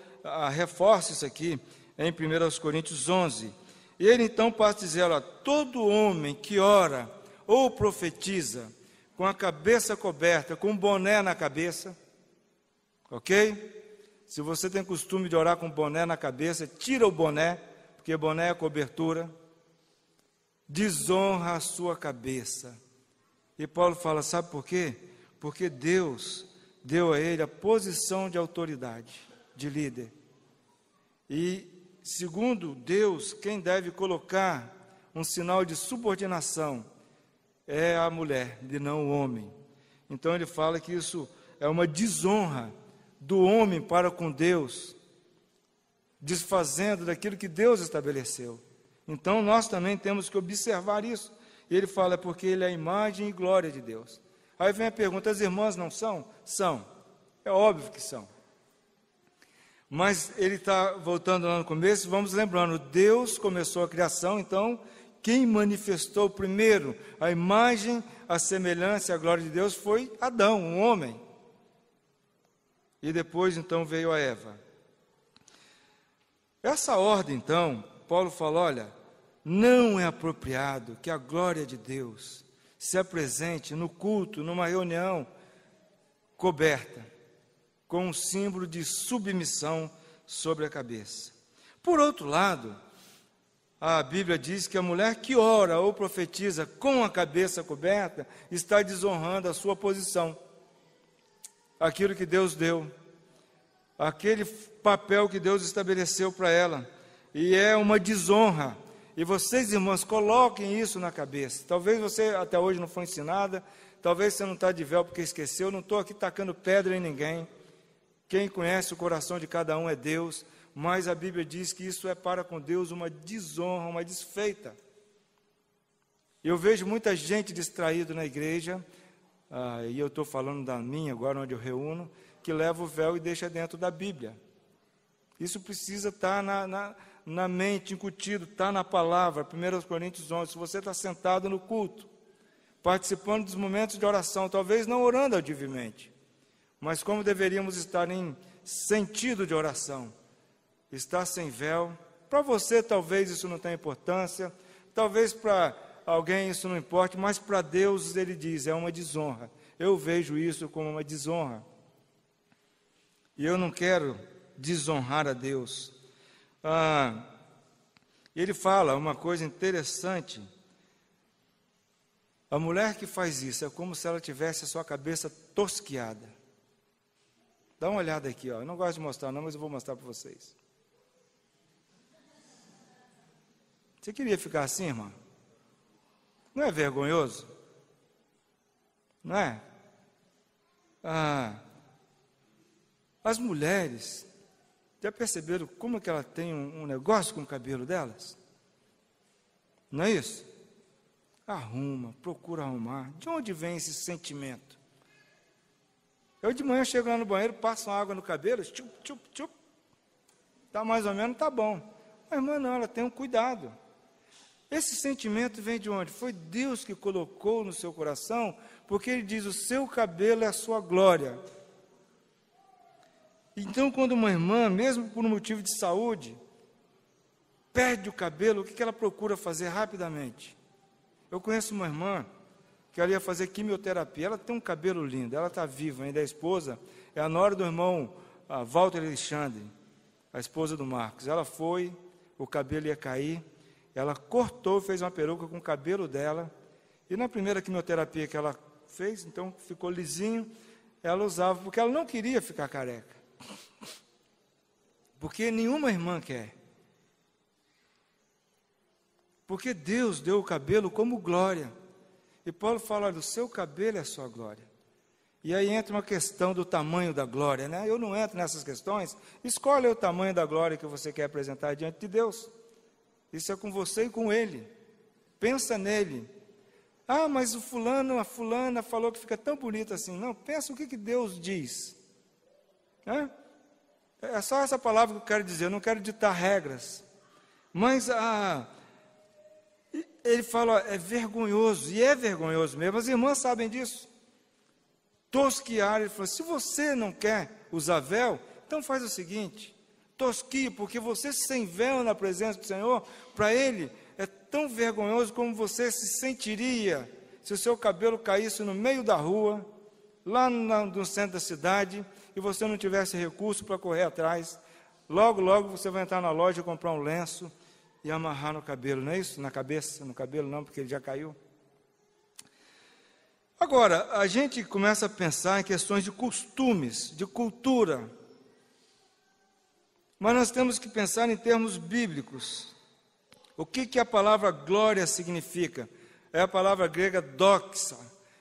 reforça isso aqui em 1 Coríntios 11. E ele então passa a dizer, todo homem que ora ou profetiza com a cabeça coberta, com um boné na cabeça, ok? Se você tem costume de orar com boné na cabeça, tira o boné, porque boné é cobertura, desonra a sua cabeça. E Paulo fala, sabe por quê? Porque Deus deu a ele a posição de autoridade, de líder. E, segundo Deus, quem deve colocar um sinal de subordinação é a mulher, e não o homem. Então ele fala que isso é uma desonra do homem para com Deus, desfazendo daquilo que Deus estabeleceu. Então nós também temos que observar isso. E ele fala, porque ele é a imagem e glória de Deus. Aí vem a pergunta, as irmãs não são? São. É óbvio que são. Mas ele está voltando lá no começo, vamos lembrando, Deus começou a criação, então quem manifestou primeiro a imagem, a semelhança e a glória de Deus foi Adão, um homem. E depois então veio a Eva. Essa ordem então, Paulo fala, olha, não é apropriado que a glória de Deus se apresente no culto, numa reunião coberta, com um símbolo de submissão sobre a cabeça. Por outro lado, a Bíblia diz que a mulher que ora ou profetiza com a cabeça coberta está desonrando a sua posição, aquilo que Deus deu, aquele papel que Deus estabeleceu para ela, e é uma desonra. E vocês, irmãos, coloquem isso na cabeça. Talvez você até hoje não foi ensinada, talvez você não está de véu porque esqueceu, não estou aqui tacando pedra em ninguém. Quem conhece o coração de cada um é Deus, mas a Bíblia diz que isso é para com Deus uma desonra, uma desfeita. Eu vejo muita gente distraída na igreja, e eu estou falando da minha agora, onde eu reúno, que leva o véu e deixa dentro da Bíblia. Isso precisa estar na mente, incutido, está na palavra, 1 Coríntios 11, se você está sentado no culto, participando dos momentos de oração, talvez não orando audivelmente, mas como deveríamos estar em sentido de oração, estar sem véu. Para você talvez isso não tenha importância, talvez para alguém isso não importe, mas para Deus ele diz, é uma desonra. Eu vejo isso como uma desonra. E eu não quero desonrar a Deus. Ele fala uma coisa interessante. A mulher que faz isso é como se ela tivesse a sua cabeça tosquiada. Dá uma olhada aqui, ó. Eu não gosto de mostrar não, mas eu vou mostrar para vocês. Você queria ficar assim, irmã? Não é vergonhoso? Não é? As mulheres, já perceberam como é que ela tem um negócio com o cabelo delas? Não é isso? Arruma, procura arrumar. De onde vem esse sentimento? Eu de manhã chego lá no banheiro, passo uma água no cabelo, tchup, tchup, tchup. Está mais ou menos, está bom. Mas, irmã, não, ela tem um cuidado. Esse sentimento vem de onde? Foi Deus que colocou no seu coração, porque Ele diz, o seu cabelo é a sua glória. Então, quando uma irmã, mesmo por um motivo de saúde, perde o cabelo, o que ela procura fazer rapidamente? Eu conheço uma irmã que ela ia fazer quimioterapia, ela tem um cabelo lindo, ela está viva ainda, a esposa é a nora do irmão Walter Alexandre, a esposa do Marcos. Ela foi, o cabelo ia cair, ela cortou, fez uma peruca com o cabelo dela, e na primeira quimioterapia que ela fez, então ficou lisinho, ela usava, porque ela não queria ficar careca, porque nenhuma irmã quer, porque Deus deu o cabelo como glória. E Paulo fala, olha, o seu cabelo é a sua glória. E aí entra uma questão do tamanho da glória, né? Eu não entro nessas questões. Escolhe o tamanho da glória que você quer apresentar diante de Deus. Isso é com você e com Ele. Pensa nele. Mas o fulano, a fulana falou que fica tão bonito assim. Não, pensa o que Deus diz. É só essa palavra que eu quero dizer, eu não quero ditar regras. Mas ele fala, é vergonhoso, e é vergonhoso mesmo, as irmãs sabem disso. Tosquiar, ele falou, se você não quer usar véu, então faz o seguinte, tosquie, porque você sem véu na presença do Senhor, para Ele, é tão vergonhoso como você se sentiria, se o seu cabelo caísse no meio da rua, lá no centro da cidade, e você não tivesse recurso para correr atrás, logo, logo você vai entrar na loja e comprar um lenço, e amarrar no cabelo, não é isso? Na cabeça, no cabelo não, porque ele já caiu. Agora, a gente começa a pensar em questões de costumes, de cultura. Mas nós temos que pensar em termos bíblicos. O que a palavra glória significa? É a palavra grega doxa.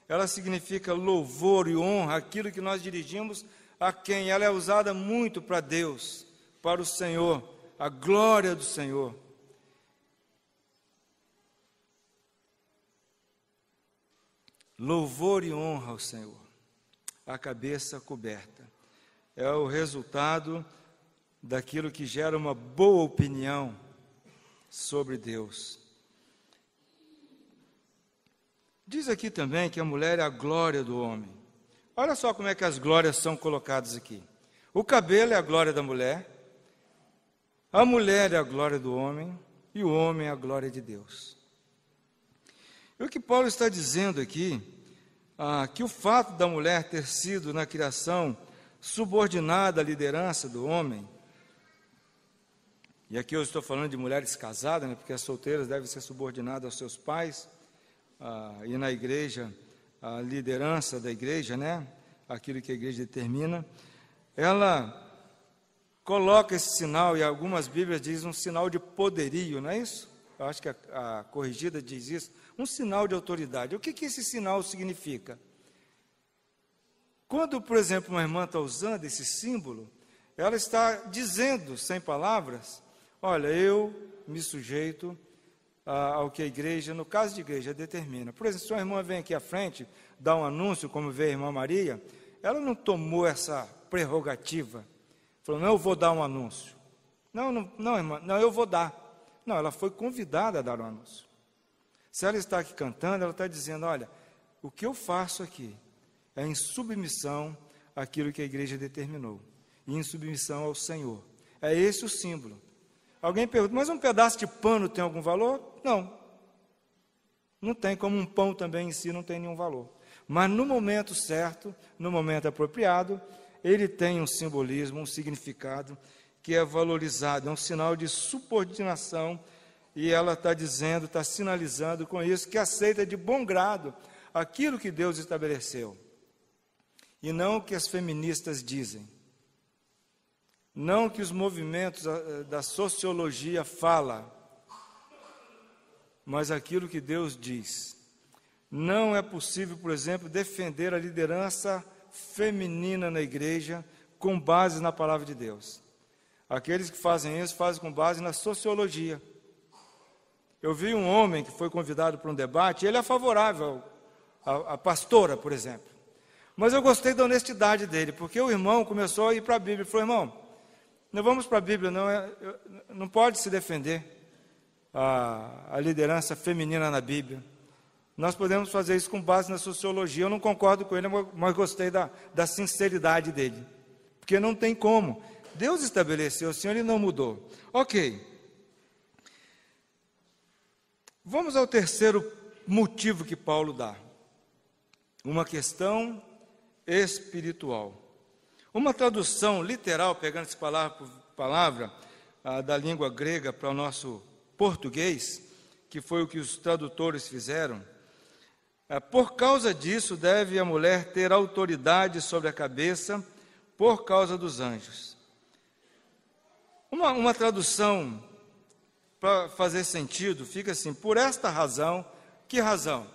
ela significa louvor e honra, aquilo que nós dirigimos a quem? Ela é usada muito para Deus, para o Senhor, a glória do Senhor. Louvor e honra ao Senhor, a cabeça coberta. É o resultado daquilo que gera uma boa opinião sobre Deus. Diz aqui também que a mulher é a glória do homem. Olha só como é que as glórias são colocadas aqui. O cabelo é a glória da mulher, a mulher é a glória do homem e o homem é a glória de Deus. E o que Paulo está dizendo aqui, que o fato da mulher ter sido na criação subordinada à liderança do homem, e aqui eu estou falando de mulheres casadas, né, porque as solteiras devem ser subordinadas aos seus pais, e na igreja, a liderança da igreja, né, aquilo que a igreja determina, ela coloca esse sinal, e algumas Bíblias dizem um sinal de poderio, não é isso? Eu acho que a corrigida diz isso, um sinal de autoridade. O que esse sinal significa? Quando, por exemplo, uma irmã está usando esse símbolo, ela está dizendo, sem palavras, olha, eu me sujeito ao que a igreja, no caso de igreja, determina. Por exemplo, se uma irmã vem aqui à frente, dá um anúncio, como veio a irmã Maria, ela não tomou essa prerrogativa, falou, não, eu vou dar um anúncio. Não, irmã, não, eu vou dar. Não, ela foi convidada a dar um anúncio. Se ela está aqui cantando, ela está dizendo, olha, o que eu faço aqui é em submissão àquilo que a igreja determinou, e em submissão ao Senhor. É esse o símbolo. Alguém pergunta, mas um pedaço de pano tem algum valor? Não. Não tem, como um pão também em si não tem nenhum valor. Mas no momento certo, no momento apropriado, ele tem um simbolismo, um significado que é valorizado, é um sinal de subordinação, e ela está dizendo, está sinalizando com isso, que aceita de bom grado aquilo que Deus estabeleceu, e não o que as feministas dizem, não o que os movimentos da sociologia falam, mas aquilo que Deus diz. Não é possível, por exemplo, defender a liderança feminina na igreja com base na palavra de Deus. Aqueles que fazem isso, fazem com base na sociologia. Eu vi um homem que foi convidado para um debate, ele é favorável à pastora, por exemplo. Mas eu gostei da honestidade dele, porque o irmão começou a ir para a Bíblia. Ele falou, irmão, não vamos para a Bíblia, não pode se defender a liderança feminina na Bíblia. Nós podemos fazer isso com base na sociologia. Eu não concordo com ele, mas gostei da sinceridade dele. Porque não tem como. Deus estabeleceu, o Senhor, ele não mudou. Ok. Vamos ao terceiro motivo que Paulo dá. Uma questão espiritual. Uma tradução literal, pegando essa palavra por palavra, da língua grega para o nosso português, que foi o que os tradutores fizeram. Por causa disso, deve a mulher ter autoridade sobre a cabeça, por causa dos anjos. Uma tradução, para fazer sentido, fica assim, por esta razão, que razão?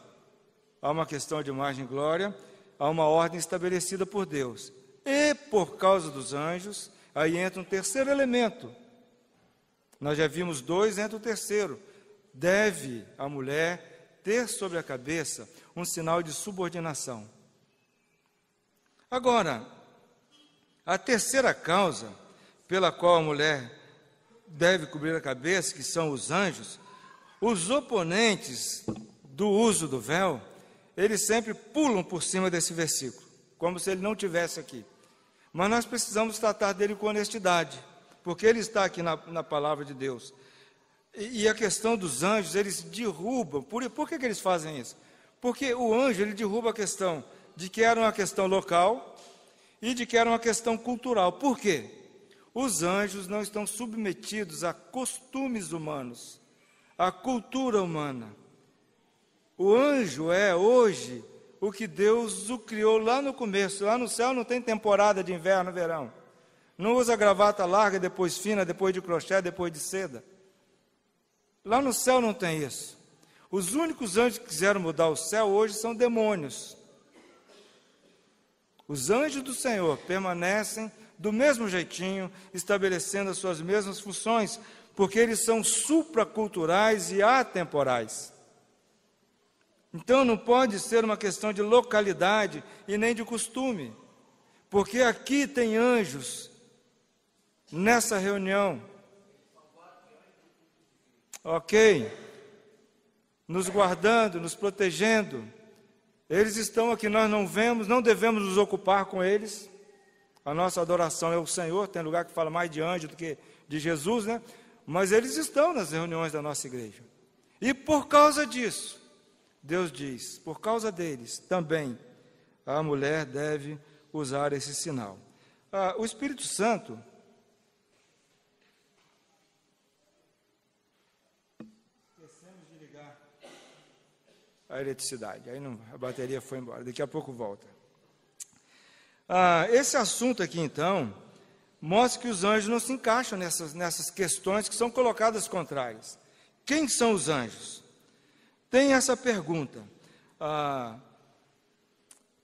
Há uma questão de imagem e glória, há uma ordem estabelecida por Deus. E por causa dos anjos, aí entra um terceiro elemento. Nós já vimos dois, entra o terceiro. Deve a mulher ter sobre a cabeça um sinal de subordinação. Agora, a terceira causa pela qual a mulher deve cobrir a cabeça, que são os anjos, os oponentes do uso do véu, eles sempre pulam por cima desse versículo, como se ele não tivesse aqui. Mas nós precisamos tratar dele com honestidade, porque ele está aqui na palavra de Deus. E a questão dos anjos, eles derrubam. Por que eles fazem isso? Porque o anjo, ele derruba a questão de que era uma questão local e de que era uma questão cultural. Por quê? Os anjos não estão submetidos a costumes humanos, à cultura humana. O anjo é, hoje, o que Deus o criou lá no começo. Lá no céu não tem temporada de inverno, verão. Não usa gravata larga, depois fina, depois de crochê, depois de seda. Lá no céu não tem isso. Os únicos anjos que quiseram mudar o céu hoje são demônios. Os anjos do Senhor permanecem do mesmo jeitinho, estabelecendo as suas mesmas funções, porque eles são supraculturais e atemporais. Então não pode ser uma questão de localidade e nem de costume, porque aqui tem anjos nessa reunião, ok? Nos guardando, nos protegendo. Eles estão aqui, nós não vemos, não devemos nos ocupar com eles. A nossa adoração é o Senhor, tem lugar que fala mais de anjo do que de Jesus, né? Mas eles estão nas reuniões da nossa igreja. E por causa disso, Deus diz, por causa deles, também a mulher deve usar esse sinal. O Espírito Santo, esquecemos de ligar a eletricidade, aí a bateria foi embora, daqui a pouco volta. Esse assunto aqui, então, mostra que os anjos não se encaixam nessas questões que são colocadas contrárias. Quem são os anjos? Tem essa pergunta.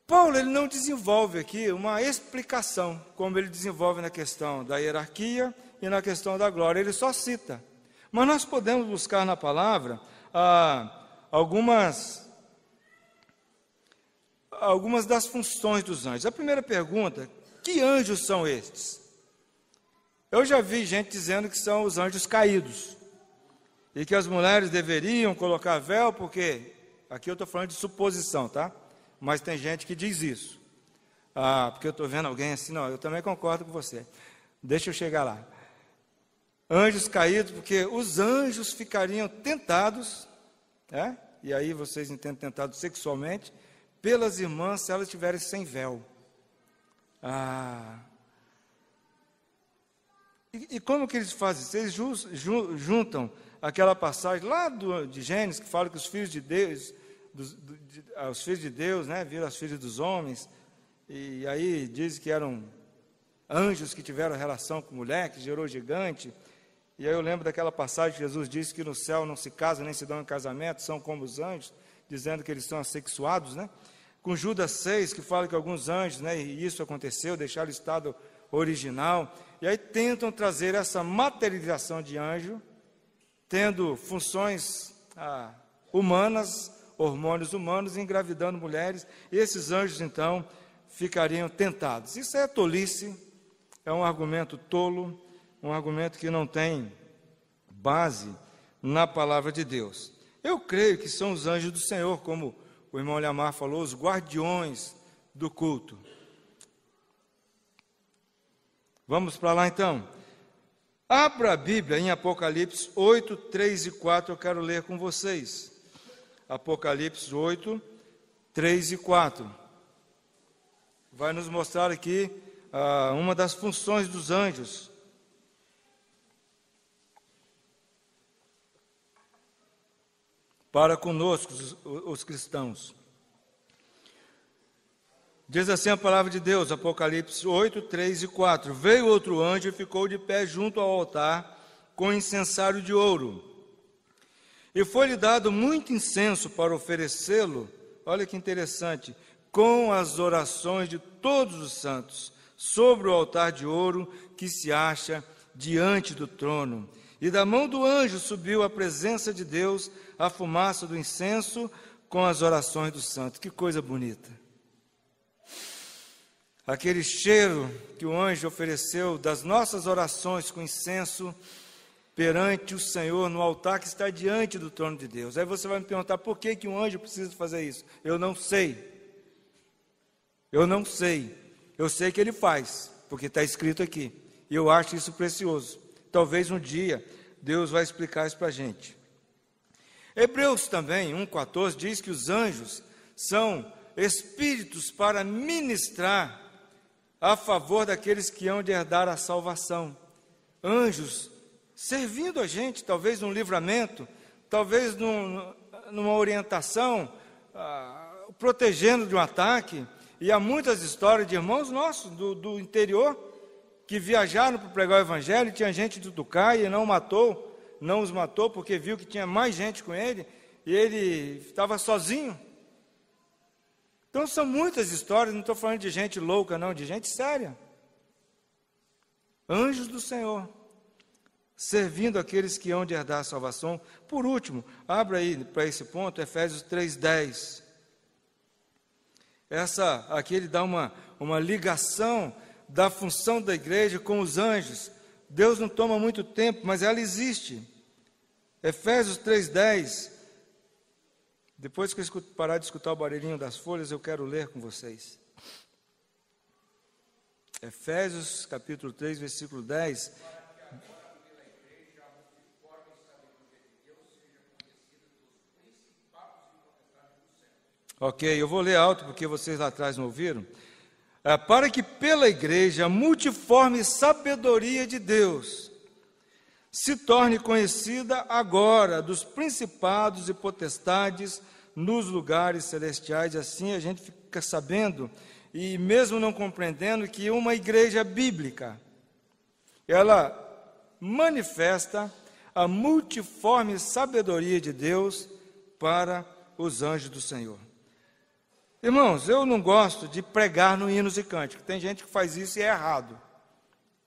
Paulo ele não desenvolve aqui uma explicação, como ele desenvolve na questão da hierarquia e na questão da glória, ele só cita. Mas nós podemos buscar na palavra algumas das funções dos anjos. A primeira pergunta, que anjos são estes? Eu já vi gente dizendo que são os anjos caídos, e que as mulheres deveriam colocar véu, porque, aqui eu estou falando de suposição, tá? Mas tem gente que diz isso. Porque eu estou vendo alguém assim, não, eu também concordo com você. Deixa eu chegar lá. Anjos caídos, porque os anjos ficariam tentados, né? E aí vocês entendem tentados sexualmente, pelas irmãs se elas estiverem sem véu. E como que eles fazem isso? Eles juntam aquela passagem lá de Gênesis, que fala que os filhos de Deus, os filhos de Deus, né, viram as filhas dos homens, e aí diz que eram anjos que tiveram relação com mulher, que gerou gigante. E aí eu lembro daquela passagem que Jesus disse que no céu não se casam nem se dão em casamento, são como os anjos, dizendo que eles são assexuados, né? Com Judas 6, que fala que alguns anjos, né, e isso aconteceu, deixaram o estado original, e aí tentam trazer essa materialização de anjo, tendo funções humanas, hormônios humanos, engravidando mulheres, e esses anjos, então, ficariam tentados. Isso é tolice, é um argumento tolo, um argumento que não tem base na palavra de Deus. Eu creio que são os anjos do Senhor, como o irmão Leamar falou, os guardiões do culto. Vamos para lá então. Abra a Bíblia em Apocalipse 8, 3 e 4, eu quero ler com vocês. Apocalipse 8, 3 e 4. Vai nos mostrar aqui uma das funções dos anjos. Para conosco, os cristãos. Diz assim a palavra de Deus, Apocalipse 8, 3 e 4. Veio outro anjo e ficou de pé junto ao altar, com incensário de ouro. E foi-lhe dado muito incenso para oferecê-lo, olha que interessante, com as orações de todos os santos, sobre o altar de ouro que se acha diante do trono. E da mão do anjo subiu à presença de Deus a fumaça do incenso com as orações dos santos. Que coisa bonita. Aquele cheiro que o anjo ofereceu das nossas orações com incenso perante o Senhor no altar que está diante do trono de Deus. Aí você vai me perguntar, por que um anjo precisa fazer isso? Eu não sei. Eu não sei. Eu sei que ele faz, porque está escrito aqui. E eu acho isso precioso. Talvez um dia Deus vai explicar isso para a gente. Hebreus também, 1,14, diz que os anjos são espíritos para ministrar a favor daqueles que hão de herdar a salvação. Anjos servindo a gente, talvez num livramento, talvez numa orientação, protegendo de um ataque. E há muitas histórias de irmãos nossos do interior que viajaram para pregar o evangelho, e tinha gente do Tucaia e não os matou, porque viu que tinha mais gente com ele, e ele estava sozinho. Então são muitas histórias, não estou falando de gente louca não, de gente séria. Anjos do Senhor, servindo aqueles que hão de herdar a salvação. Por último, abra aí para esse ponto, Efésios 3:10. Aqui ele dá uma ligação da função da igreja com os anjos. Deus não toma muito tempo, mas ela existe. Efésios 3:10. Depois que eu parar de escutar o barulhinho das folhas, eu quero ler com vocês. Efésios capítulo 3, versículo 10. Ok, eu vou ler alto porque vocês lá atrás não ouviram. Para que pela igreja a multiforme sabedoria de Deus se torne conhecida agora dos principados e potestades nos lugares celestiais. Assim a gente fica sabendo, e mesmo não compreendendo, que uma igreja bíblica, ela manifesta a multiforme sabedoria de Deus para os anjos do Senhor. Irmãos, eu não gosto de pregar no hinos e cânticos. Tem gente que faz isso e é errado.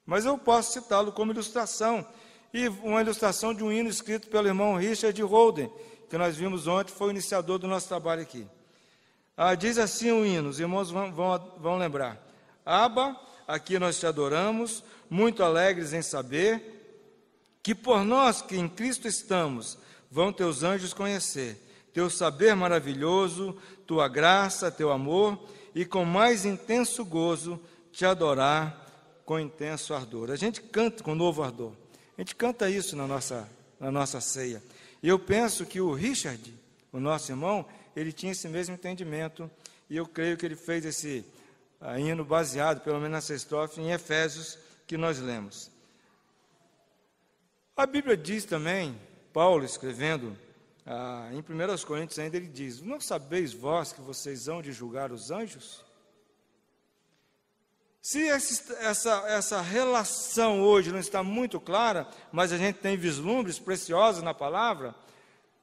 Mas eu posso citá-lo como ilustração. E uma ilustração de um hino escrito pelo irmão Richard Holden, que nós vimos ontem, foi o iniciador do nosso trabalho aqui. Diz assim o hino, os irmãos vão lembrar. Abba, aqui nós te adoramos, muito alegres em saber que por nós que em Cristo estamos, vão teus anjos conhecer teu saber maravilhoso, tua graça, teu amor, e com mais intenso gozo te adorar com intenso ardor. A gente canta com novo ardor. A gente canta isso na nossa ceia. E eu penso que o Richard, o nosso irmão, ele tinha esse mesmo entendimento, e eu creio que ele fez esse hino baseado, pelo menos nessa estrofe, em Efésios, que nós lemos. A Bíblia diz também, Paulo escrevendo, em 1 Coríntios ainda ele diz, não sabeis vós que vocês hão de julgar os anjos? Se essa relação hoje não está muito clara, mas a gente tem vislumbres preciosos na palavra,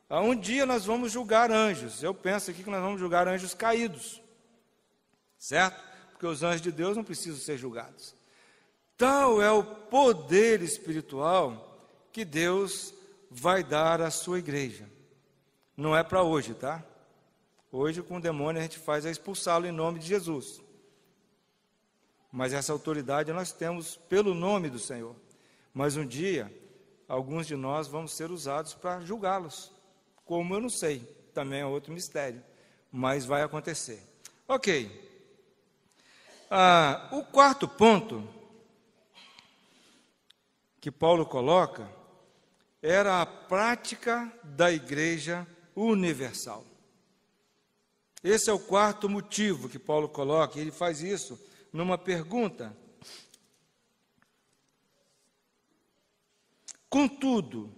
um dia nós vamos julgar anjos. Eu penso aqui que nós vamos julgar anjos caídos, certo? Porque os anjos de Deus não precisam ser julgados. Tal é o poder espiritual que Deus vai dar à sua igreja. Não é para hoje, tá? Hoje com o demônio a gente faz expulsá-lo em nome de Jesus. Mas essa autoridade nós temos pelo nome do Senhor. Mas um dia, alguns de nós vamos ser usados para julgá-los. Como eu não sei, também é outro mistério. Mas vai acontecer. Ok. O quarto ponto que Paulo coloca era a prática da igreja universal. Esse é o quarto motivo que Paulo coloca, e ele faz isso numa pergunta. Contudo,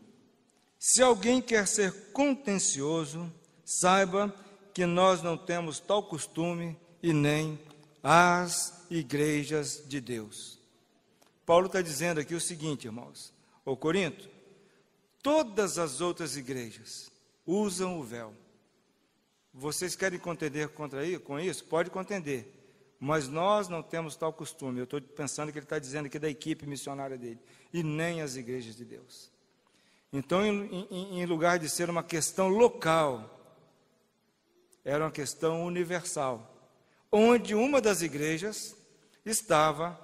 se alguém quer ser contencioso, saiba que nós não temos tal costume e nem as igrejas de Deus. Paulo está dizendo aqui o seguinte, irmãos, ô Corinto, todas as outras igrejas usam o véu. Vocês querem contender com isso? Pode contender. Mas nós não temos tal costume. Eu estou pensando que ele está dizendo aqui da equipe missionária dele. E nem as igrejas de Deus. Então, em lugar de ser uma questão local, era uma questão universal. Onde uma das igrejas estava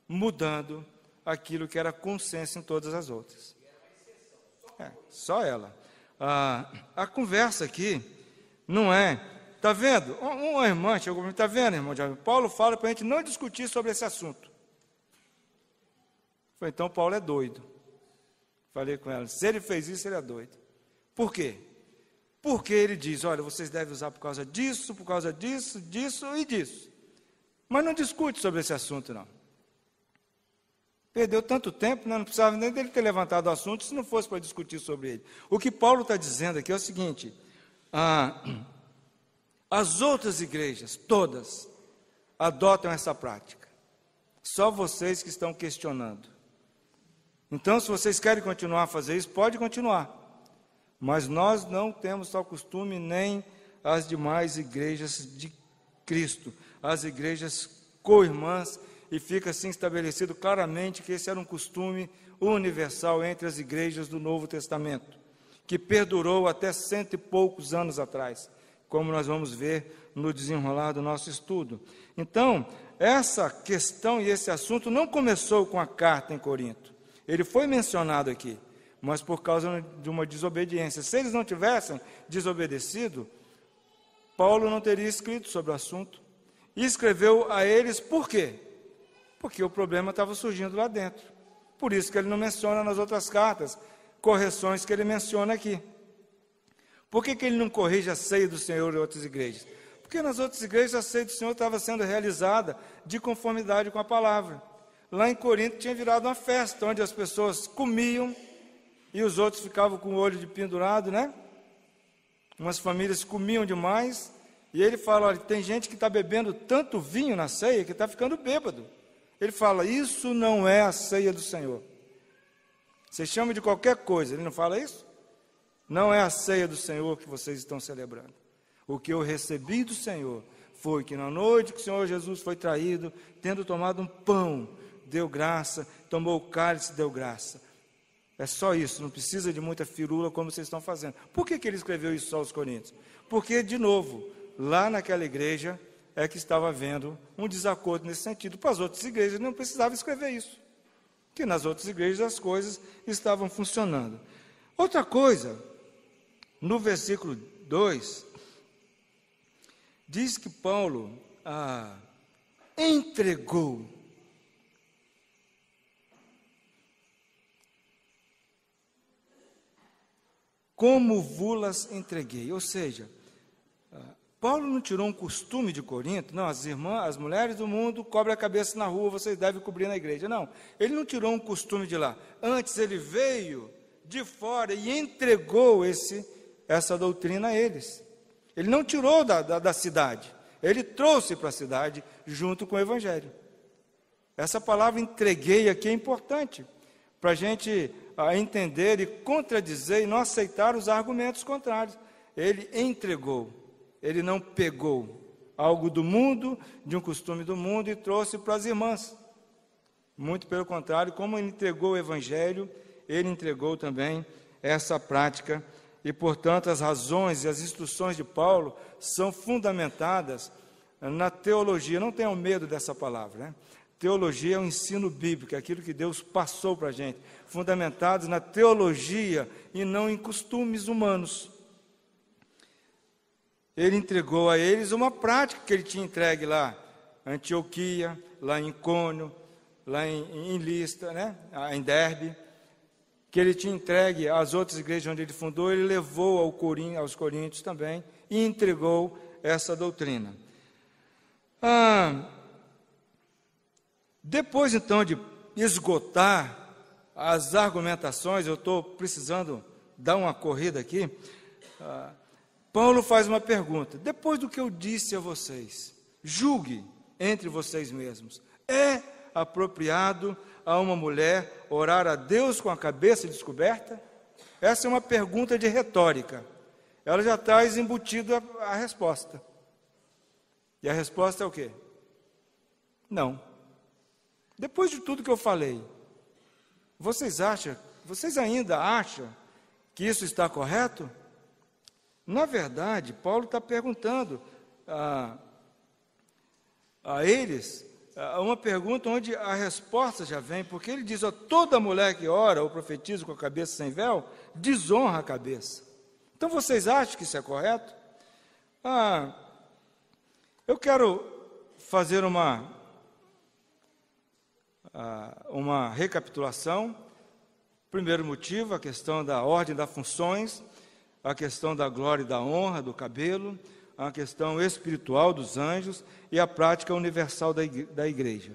mudando aquilo que era consenso em todas as outras. Só ela. A conversa aqui não é... Está vendo? Uma irmã chegou para mim, está vendo, irmão? Paulo fala para a gente não discutir sobre esse assunto. Falei, então Paulo é doido. Falei com ela, se ele fez isso, ele é doido. Por quê? Porque ele diz, olha, vocês devem usar por causa disso, disso e disso. Mas não discute sobre esse assunto, não. Perdeu tanto tempo, né? Não precisava nem dele ter levantado o assunto se não fosse para discutir sobre ele. O que Paulo está dizendo aqui é o seguinte, as outras igrejas, todas, adotam essa prática. Só vocês que estão questionando. Então, se vocês querem continuar a fazer isso, pode continuar. Mas nós não temos tal costume, nem as demais igrejas Cristo, as igrejas co-irmãs, e fica assim estabelecido claramente que esse era um costume universal entre as igrejas do Novo Testamento, que perdurou até 100 e poucos anos atrás, como nós vamos ver no desenrolar do nosso estudo. Então, essa questão e esse assunto não começou com a carta em Corinto. Ele foi mencionado aqui, mas por causa de uma desobediência. Se eles não tivessem desobedecido, Paulo não teria escrito sobre o assunto. E escreveu a eles por quê? Porque o problema estava surgindo lá dentro. Por isso que ele não menciona nas outras cartas correções que ele menciona aqui. Por que ele não corrige a ceia do Senhor em outras igrejas? Porque nas outras igrejas a ceia do Senhor estava sendo realizada de conformidade com a palavra. Lá em Corinto tinha virado uma festa, onde as pessoas comiam e os outros ficavam com o olho de pendurado, né? Umas famílias comiam demais, e ele fala, olha, tem gente que está bebendo tanto vinho na ceia que está ficando bêbado. Ele fala, isso não é a ceia do Senhor. Você chama de qualquer coisa, ele não fala isso? Não é a ceia do Senhor que vocês estão celebrando. O que eu recebi do Senhor foi que na noite que o Senhor Jesus foi traído, tendo tomado um pão, deu graça, tomou o cálice, deu graça. É só isso, não precisa de muita firula como vocês estão fazendo. Por que ele escreveu isso só aos Coríntios? Porque, de novo, lá naquela igreja é que estava havendo um desacordo nesse sentido. Para as outras igrejas não precisava escrever isso, que nas outras igrejas as coisas estavam funcionando. Outra coisa, no versículo 2, diz que Paulo entregou. Como vulas entreguei. Ou seja, Paulo não tirou um costume de Corinto, não, as mulheres do mundo cobrem a cabeça na rua, vocês devem cobrir na igreja. Não, ele não tirou um costume de lá. Antes ele veio de fora e entregou essa doutrina a eles. Ele não tirou da cidade, ele trouxe para a cidade junto com o Evangelho. Essa palavra entreguei aqui é importante, para a gente entender e contradizer e não aceitar os argumentos contrários. Ele entregou, ele não pegou algo do mundo, de um costume do mundo, e trouxe para as irmãs. Muito pelo contrário, como ele entregou o Evangelho, ele entregou também essa prática, e portanto as razões e as instruções de Paulo são fundamentadas na teologia. Não tenham medo dessa palavra, né? Teologia é o ensino bíblico, é aquilo que Deus passou para a gente, fundamentados na teologia e não em costumes humanos. Ele entregou a eles uma prática que ele tinha entregue lá em Antioquia, lá em Icônio, lá em Listra, né? Em Derbe, que ele tinha entregue às outras igrejas onde ele fundou, ele levou aos coríntios também e entregou essa doutrina. Depois, então, de esgotar as argumentações, eu estou precisando dar uma corrida aqui, Paulo faz uma pergunta. Depois do que eu disse a vocês, julgue entre vocês mesmos. É apropriado a uma mulher orar a Deus com a cabeça descoberta? Essa é uma pergunta de retórica. Ela já traz embutida a resposta. E a resposta é o quê? Não. Depois de tudo que eu falei, vocês ainda acham que isso está correto? Na verdade, Paulo está perguntando a eles uma pergunta onde a resposta já vem, porque ele diz, toda mulher que ora ou profetiza com a cabeça sem véu, desonra a cabeça. Então, vocês acham que isso é correto? Eu quero fazer uma recapitulação. Primeiro motivo, a questão da ordem das funções, a questão da glória e da honra do cabelo, a questão espiritual dos anjos e a prática universal da igreja.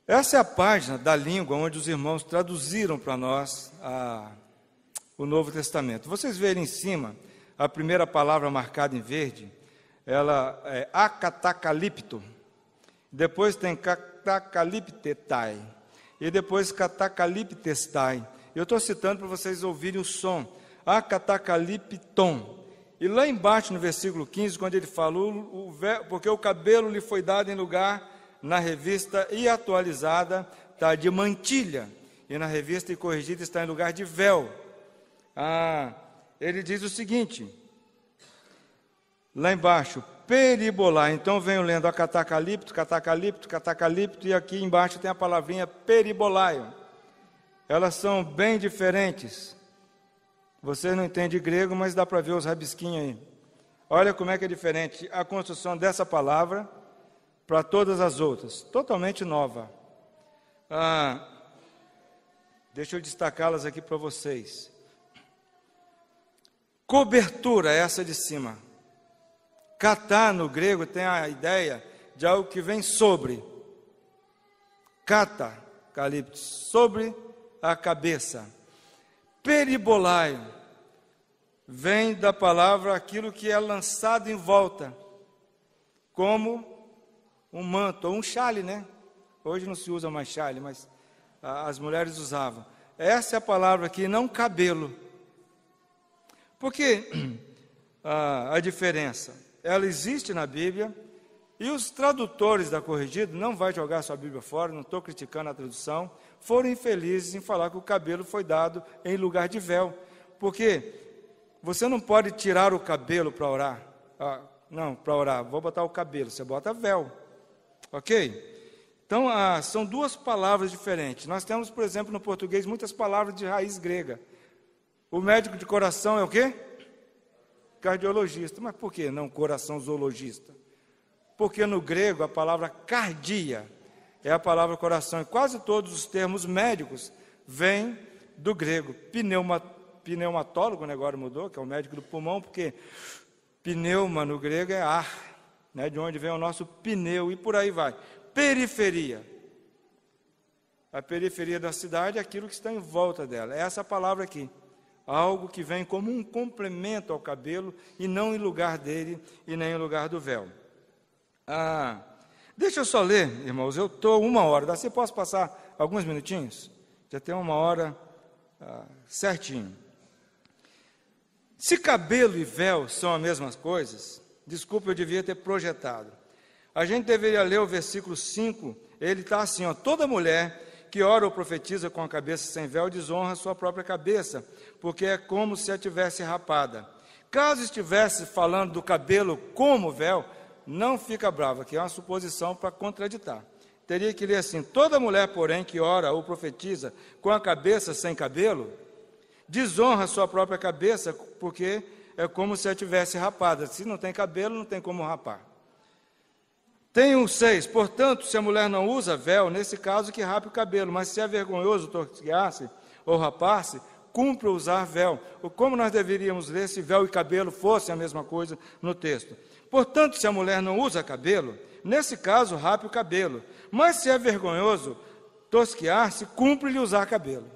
Essa é a página da língua onde os irmãos traduziram para nós o Novo Testamento. Vocês verem em cima, a primeira palavra marcada em verde, ela é akatacalipto. Depois tem katacaliptetai. E depois katacaliptestai. Eu estou citando para vocês ouvirem o som. Akatacalipton. E lá embaixo, no versículo 15, quando ele falou, porque o cabelo lhe foi dado em lugar, na revista e atualizada, está de mantilha, e na revista e corrigida está em lugar de véu. Ele diz o seguinte, lá embaixo, peribolai. Então venho lendo a catacalipto, catacalipto, catacalipto, e aqui embaixo tem a palavrinha peribolai. Elas são bem diferentes. Você não entende grego, mas dá para ver os rabisquinhos aí. Olha como é que é diferente a construção dessa palavra para todas as outras. Totalmente nova. Deixa eu destacá-las aqui para vocês. Cobertura, essa de cima. Katá, no grego, tem a ideia de algo que vem sobre. Kata, calipto, sobre a cabeça. Peribolai, vem da palavra aquilo que é lançado em volta, como um manto, ou um chale, né? Hoje não se usa mais chale, mas as mulheres usavam. Essa é a palavra aqui, não cabelo. Por que a diferença? Ela existe na Bíblia, e os tradutores da Corrigida, não vai jogar sua Bíblia fora, não estou criticando a tradução, foram infelizes em falar que o cabelo foi dado em lugar de véu, porque você não pode tirar o cabelo para orar. Não, para orar, vou botar o cabelo, você bota véu, ok? Então, são duas palavras diferentes. Nós temos, por exemplo, no português, muitas palavras de raiz grega. O médico de coração é o quê? Cardiologista. Mas por que não coração zoologista? Porque no grego a palavra cardia é a palavra coração, e quase todos os termos médicos vêm do grego. Pneumatólogo, né, agora mudou, que é o médico do pulmão, porque pneuma no grego é ar, né, de onde vem o nosso pneu, e por aí vai. Periferia. A periferia da cidade é aquilo que está em volta dela. É essa palavra aqui. Algo que vem como um complemento ao cabelo, e não em lugar dele, e nem em lugar do véu. Deixa eu só ler, irmãos, eu estou 1 hora, você posso passar alguns minutinhos? Já tem 1 hora certinho. Se cabelo e véu são as mesmas coisas, desculpa, eu devia ter projetado. A gente deveria ler o versículo 5, ele está assim, toda mulher que ora ou profetiza com a cabeça sem véu desonra sua própria cabeça, porque é como se a tivesse rapada. Caso estivesse falando do cabelo como véu, não fica bravo, que é uma suposição para contraditar. Teria que ler assim, toda mulher, porém, que ora ou profetiza com a cabeça sem cabelo, desonra sua própria cabeça, porque é como se a tivesse rapada. Se não tem cabelo, não tem como rapar. Tem o 6, portanto, se a mulher não usa véu, nesse caso que rape o cabelo, mas se é vergonhoso torcear-se ou rapar-se, cumpre usar véu. Ou como nós deveríamos ler se véu e cabelo fossem a mesma coisa no texto. Portanto, se a mulher não usa cabelo, nesse caso, rape o cabelo. Mas se é vergonhoso tosquiar-se, cumpre-lhe usar cabelo.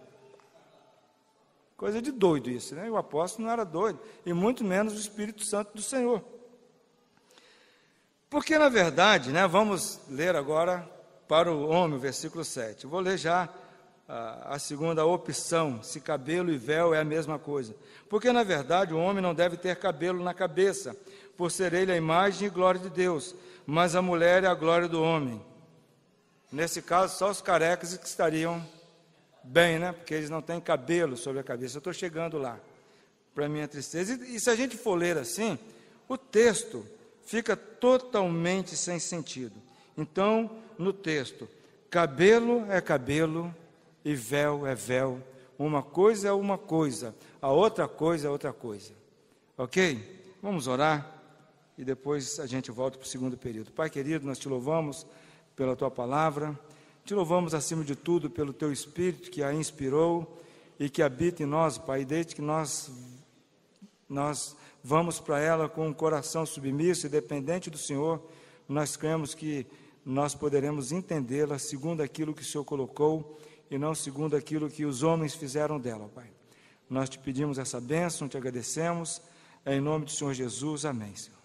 Coisa de doido isso, né? O apóstolo não era doido, e muito menos o Espírito Santo do Senhor. Porque, na verdade, né, vamos ler agora para o homem, o versículo 7. Eu vou ler já a segunda opção, se cabelo e véu é a mesma coisa. Porque, na verdade, o homem não deve ter cabelo na cabeça, por ser ele a imagem e glória de Deus, mas a mulher é a glória do homem. Nesse caso, só os carecas que estariam bem, né? Porque eles não têm cabelo sobre a cabeça. Eu estou chegando lá, para minha tristeza. E se a gente for ler assim, o texto fica totalmente sem sentido. Então, no texto, cabelo é cabelo e véu é véu. Uma coisa é uma coisa, a outra coisa é outra coisa. Ok? Vamos orar e depois a gente volta para o segundo período. Pai querido, nós te louvamos pela tua palavra, te louvamos acima de tudo pelo teu Espírito que a inspirou e que habita em nós, Pai, desde que nós vamos para ela com um coração submisso e dependente do Senhor, nós cremos que nós poderemos entendê-la segundo aquilo que o Senhor colocou e não segundo aquilo que os homens fizeram dela, Pai. Nós te pedimos essa bênção, te agradecemos, em nome do Senhor Jesus, amém, Senhor.